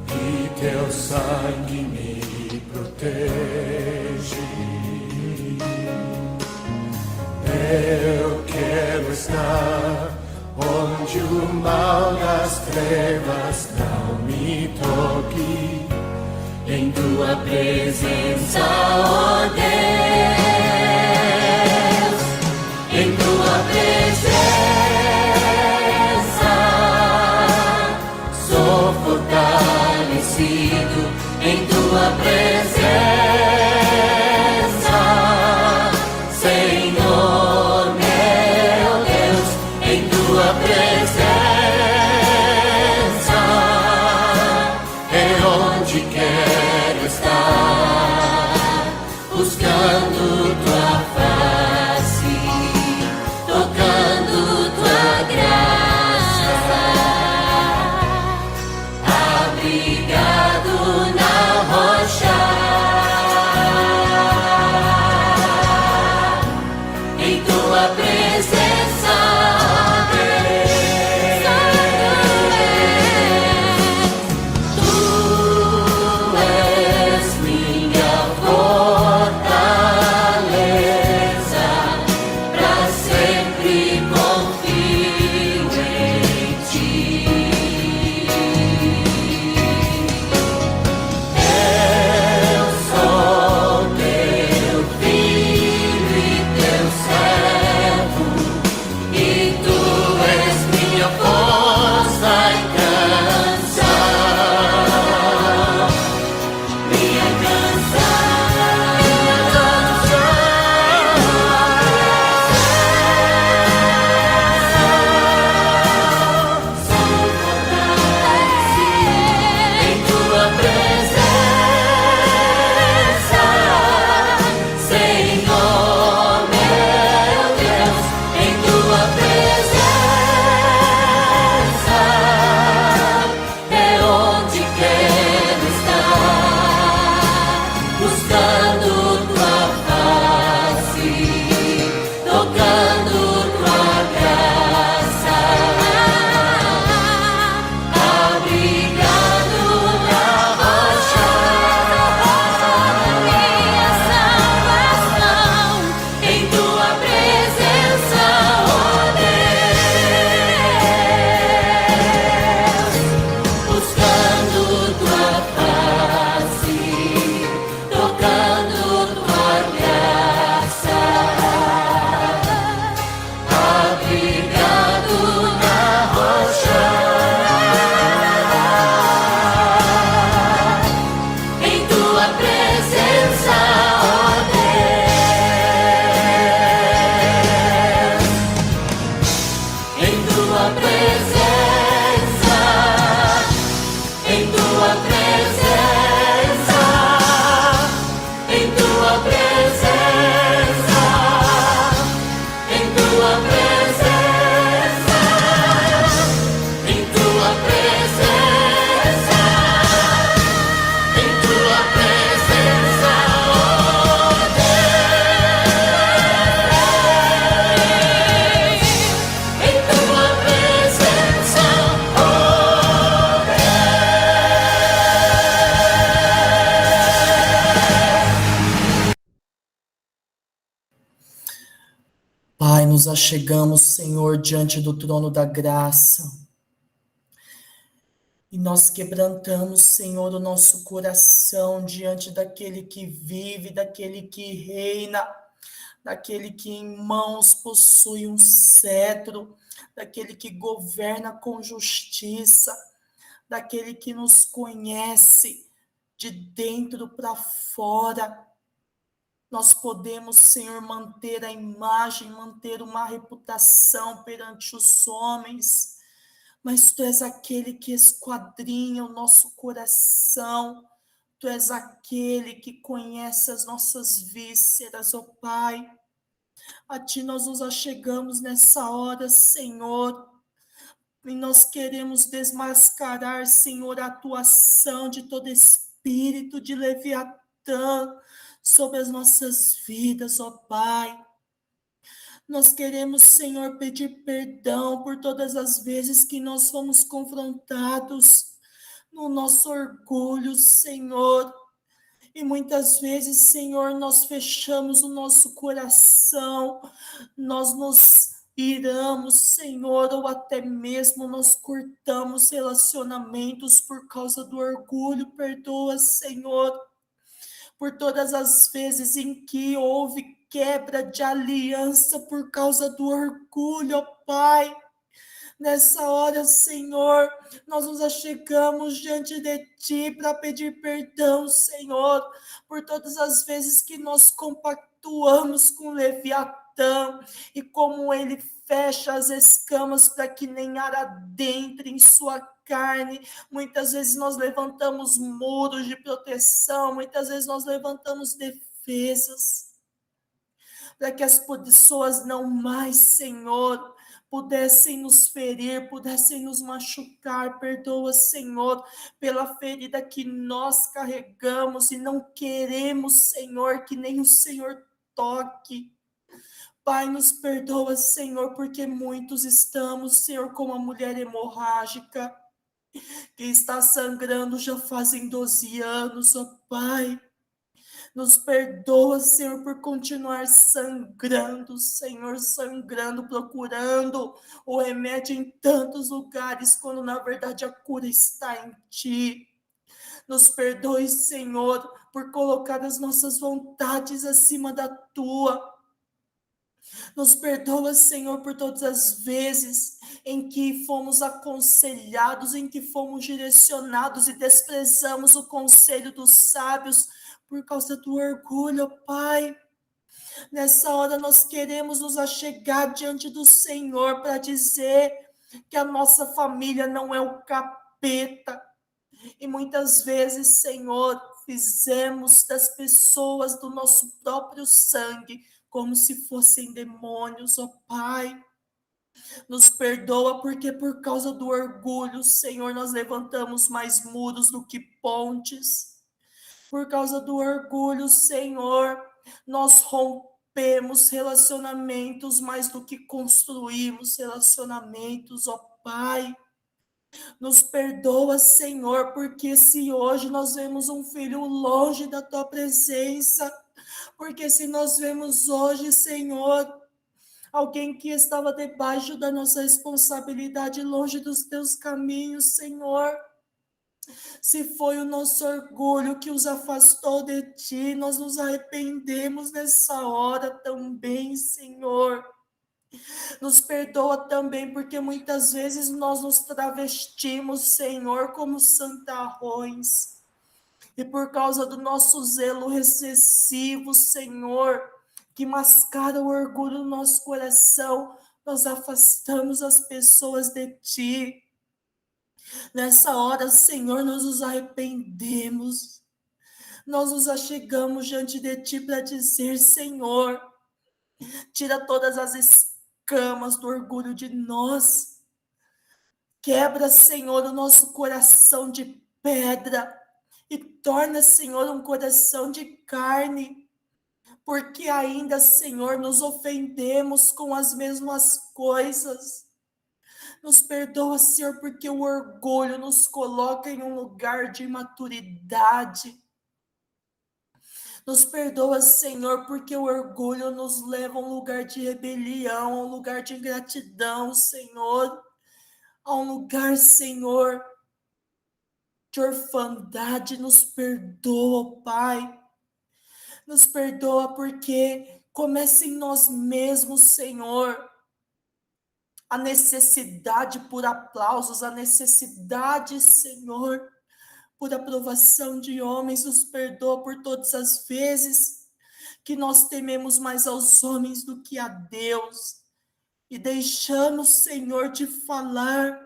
e teu sangue me protege. Eu quero estar onde o mal das trevas não me toque. Em tua presença, ó Deus, em tua presença sou fortalecido. Em tua presença, Senhor meu Deus. Em tua presença é onde quero estar, buscando tua face, tocando tua graça, abrigado na rocha. Em tua presença, Tu és minha fortaleza. Pai, nos achegamos, Senhor, diante do trono da graça. E nós quebrantamos, Senhor, o nosso coração diante daquele que vive, daquele que reina, daquele que em mãos possui um cetro, daquele que governa com justiça, daquele que nos conhece de dentro para fora. Nós podemos, Senhor, manter a imagem, manter uma reputação perante os homens, mas Tu és aquele que esquadrinha o nosso coração, Tu és aquele que conhece as nossas vísceras, ó Pai. A Ti nós nos achegamos nessa hora, Senhor, e nós queremos desmascarar, Senhor, a atuação de todo espírito de Leviatã sobre as nossas vidas, ó Pai. Nós queremos, Senhor, pedir perdão por todas as vezes que nós fomos confrontados no nosso orgulho, Senhor. E muitas vezes, Senhor, nós fechamos o nosso coração, nós nos iramos, Senhor, ou até mesmo nós cortamos relacionamentos por causa do orgulho. Perdoa, Senhor, por todas as vezes em que houve quebra de aliança por causa do orgulho, ó Pai. Nessa hora, Senhor, nós nos achegamos diante de Ti para pedir perdão, Senhor, por todas as vezes que nós compactuamos com Leviatã e como ele fecha as escamas para que nem ar adentre em sua carne. Muitas vezes nós levantamos muros de proteção, muitas vezes nós levantamos defesas para que as pessoas não mais, Senhor, pudessem nos ferir, pudessem nos machucar. Perdoa, Senhor, pela ferida que nós carregamos e não queremos, Senhor, que nem o Senhor toque. Pai, nos perdoa, Senhor, porque muitos estamos, Senhor, como a mulher hemorrágica, que está sangrando já fazem 12 anos, ó Pai. Nos perdoa, Senhor, por continuar sangrando, Senhor, sangrando, procurando o remédio em tantos lugares, quando na verdade a cura está em Ti. Nos perdoe, Senhor, por colocar as nossas vontades acima da Tua. Nos perdoa, Senhor, por todas as vezes em que fomos aconselhados, em que fomos direcionados e desprezamos o conselho dos sábios por causa do orgulho, Pai. Nessa hora nós queremos nos achegar diante do Senhor para dizer que a nossa família não é o capeta. E muitas vezes, Senhor, fizemos das pessoas do nosso próprio sangue como se fossem demônios, ó Pai. Nos perdoa porque por causa do orgulho, Senhor, nós levantamos mais muros do que pontes. Por causa do orgulho, Senhor, nós rompemos relacionamentos mais do que construímos relacionamentos, ó Pai. Nos perdoa, Senhor, porque se hoje nós vemos um filho longe da Tua presença, porque se nós vemos hoje, Senhor, alguém que estava debaixo da nossa responsabilidade, longe dos Teus caminhos, Senhor, se foi o nosso orgulho que os afastou de Ti, nós nos arrependemos nessa hora também, Senhor. Nos perdoa também, porque muitas vezes nós nos travestimos, Senhor, como santarrões. E por causa do nosso zelo excessivo, Senhor, que mascara o orgulho no nosso coração, nós afastamos as pessoas de Ti. Nessa hora, Senhor, nós nos arrependemos. Nós nos achegamos diante de Ti para dizer, Senhor, tira todas as escamas do orgulho de nós. Quebra, Senhor, o nosso coração de pedra e torna, Senhor, um coração de carne. Porque ainda, Senhor, nos ofendemos com as mesmas coisas. Nos perdoa, Senhor, porque o orgulho nos coloca em um lugar de imaturidade. Nos perdoa, Senhor, porque o orgulho nos leva a um lugar de rebelião, a um lugar de ingratidão, Senhor, a um lugar, Senhor, de orfandade. Nos perdoa, Pai. Nos perdoa porque começa em nós mesmos, Senhor, a necessidade por aplausos, a necessidade, Senhor, por aprovação de homens. Nos perdoa por todas as vezes que nós tememos mais aos homens do que a Deus e deixamos, Senhor, de falar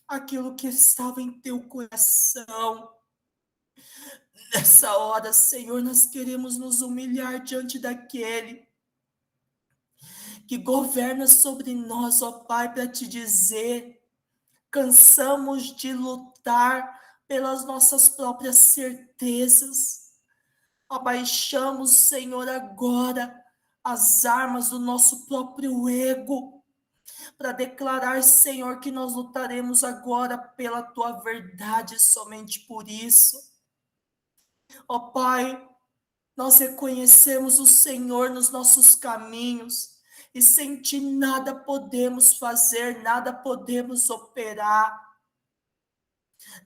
aquilo que estava em teu coração. Nessa hora, Senhor, nós queremos nos humilhar diante daquele que governa sobre nós, ó Pai, para te dizer: cansamos de lutar pelas nossas próprias certezas. Abaixamos, Senhor, agora as armas do nosso próprio ego, para declarar, Senhor, que nós lutaremos agora pela tua verdade, somente por isso. Ó Pai, nós reconhecemos o Senhor nos nossos caminhos, e sem ti nada podemos fazer, nada podemos operar.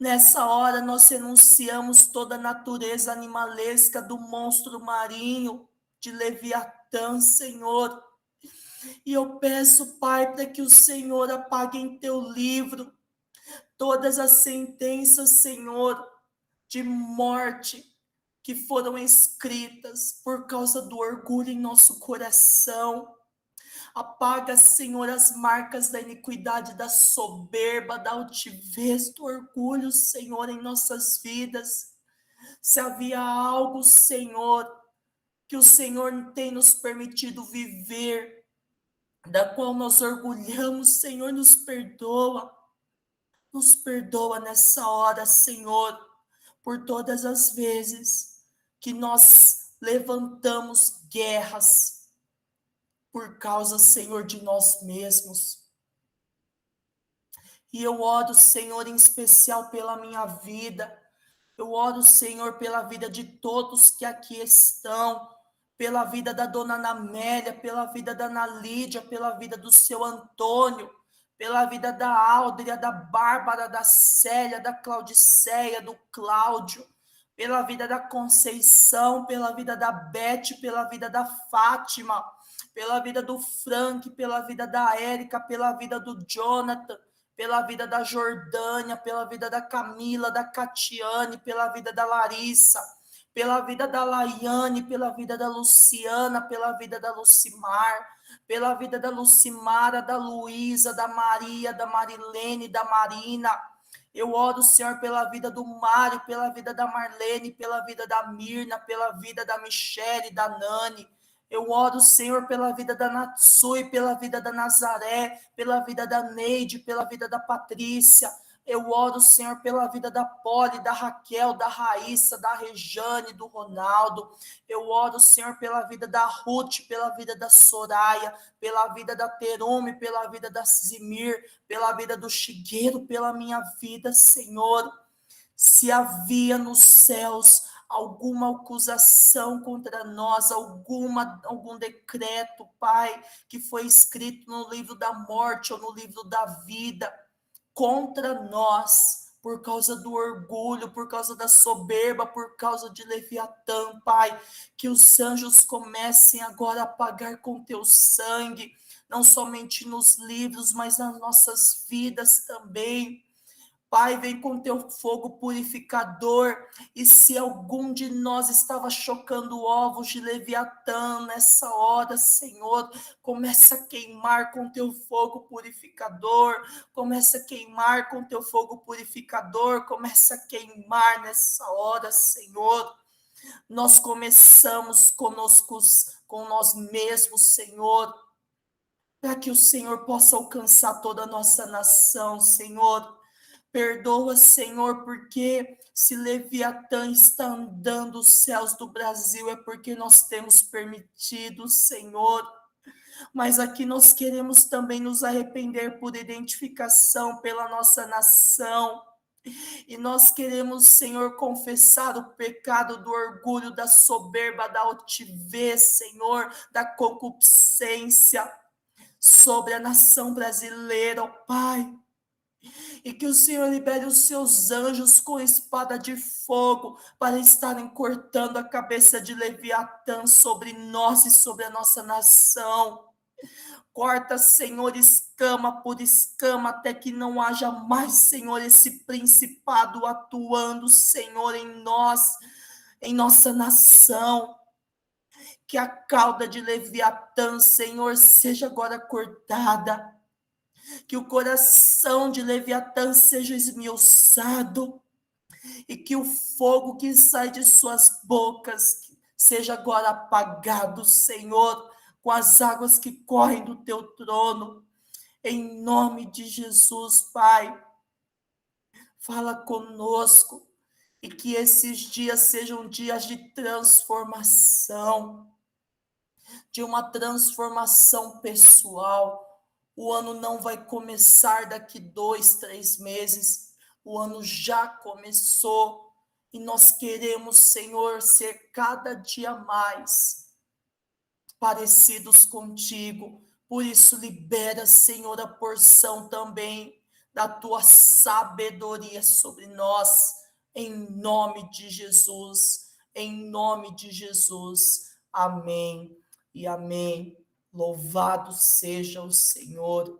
Nessa hora nós renunciamos toda a natureza animalesca do monstro marinho, de Leviatã, Senhor. E eu peço, Pai, para que o Senhor apague em teu livro todas as sentenças, Senhor, de morte que foram escritas por causa do orgulho em nosso coração. Apaga, Senhor, as marcas da iniquidade, da soberba, da altivez, do orgulho, Senhor, em nossas vidas. Se havia algo, Senhor, que o Senhor tem nos permitido viver, da qual nós orgulhamos, Senhor, nos perdoa. Nos perdoa nessa hora, Senhor, por todas as vezes que nós levantamos guerras por causa, Senhor, de nós mesmos. E eu oro, Senhor, em especial pela minha vida. Eu oro, Senhor, pela vida de todos que aqui estão, pela vida da dona Anamélia, pela vida da Ana Lídia, pela vida do seu Antônio, pela vida da Áudria, da Bárbara, da Célia, da Claudiceia, do Cláudio, pela vida da Conceição, pela vida da Beth, pela vida da Fátima, pela vida do Frank, pela vida da Érica, pela vida do Jonathan, pela vida da Jordânia, pela vida da Camila, da Catiane, pela vida da Larissa, pela vida da Laiane, pela vida da Luciana, pela vida da Lucimar, pela vida da Lucimara, da Luísa, da Maria, da Marilene, da Marina. Eu oro, Senhor, pela vida do Mário, pela vida da Marlene, pela vida da Mirna, pela vida da Michele, da Nani. Eu oro, Senhor, pela vida da Natsui, pela vida da Nazaré, pela vida da Neide, pela vida da Patrícia. Eu oro, Senhor, pela vida da Poli, da Raquel, da Raíssa, da Rejane, do Ronaldo. Eu oro, Senhor, pela vida da Ruth, pela vida da Soraya, pela vida da Terume, pela vida da Zimir, pela vida do Chigueiro, pela minha vida, Senhor. Se havia nos céus alguma acusação contra nós, algum decreto, Pai, que foi escrito no livro da morte ou no livro da vida, contra nós, por causa do orgulho, por causa da soberba, por causa de Leviatã, Pai, que os anjos comecem agora a pagar com teu sangue, não somente nos livros, mas nas nossas vidas também. Pai, vem com teu fogo purificador, e se algum de nós estava chocando ovos de Leviatã nessa hora, Senhor, começa a queimar com teu fogo purificador, começa a queimar com teu fogo purificador, começa a queimar nessa hora, Senhor. Nós começamos conosco, com nós mesmos, Senhor, para que o Senhor possa alcançar toda a nossa nação, Senhor. Perdoa, Senhor, porque se Leviatã está andando os céus do Brasil é porque nós temos permitido, Senhor. Mas aqui nós queremos também nos arrepender por identificação pela nossa nação. E nós queremos, Senhor, confessar o pecado do orgulho, da soberba, da altivez, Senhor, da concupiscência sobre a nação brasileira, ó Pai. E que o Senhor libere os seus anjos com espada de fogo para estarem cortando a cabeça de Leviatã sobre nós e sobre a nossa nação. Corta, Senhor, escama por escama, até que não haja mais, Senhor, esse principado atuando, Senhor, em nós, em nossa nação. Que a cauda de Leviatã, Senhor, seja agora cortada. Que o coração de Leviatã seja esmiuçado. E que o fogo que sai de suas bocas seja agora apagado, Senhor, com as águas que correm do teu trono, em nome de Jesus, Pai. Fala conosco e que esses dias sejam dias de transformação, de uma transformação pessoal. O ano não vai começar daqui 2, 3 meses, o ano já começou e nós queremos, Senhor, ser cada dia mais parecidos contigo. Por isso, libera, Senhor, a porção também da tua sabedoria sobre nós, em nome de Jesus, em nome de Jesus. Amém e amém. Louvado seja o Senhor.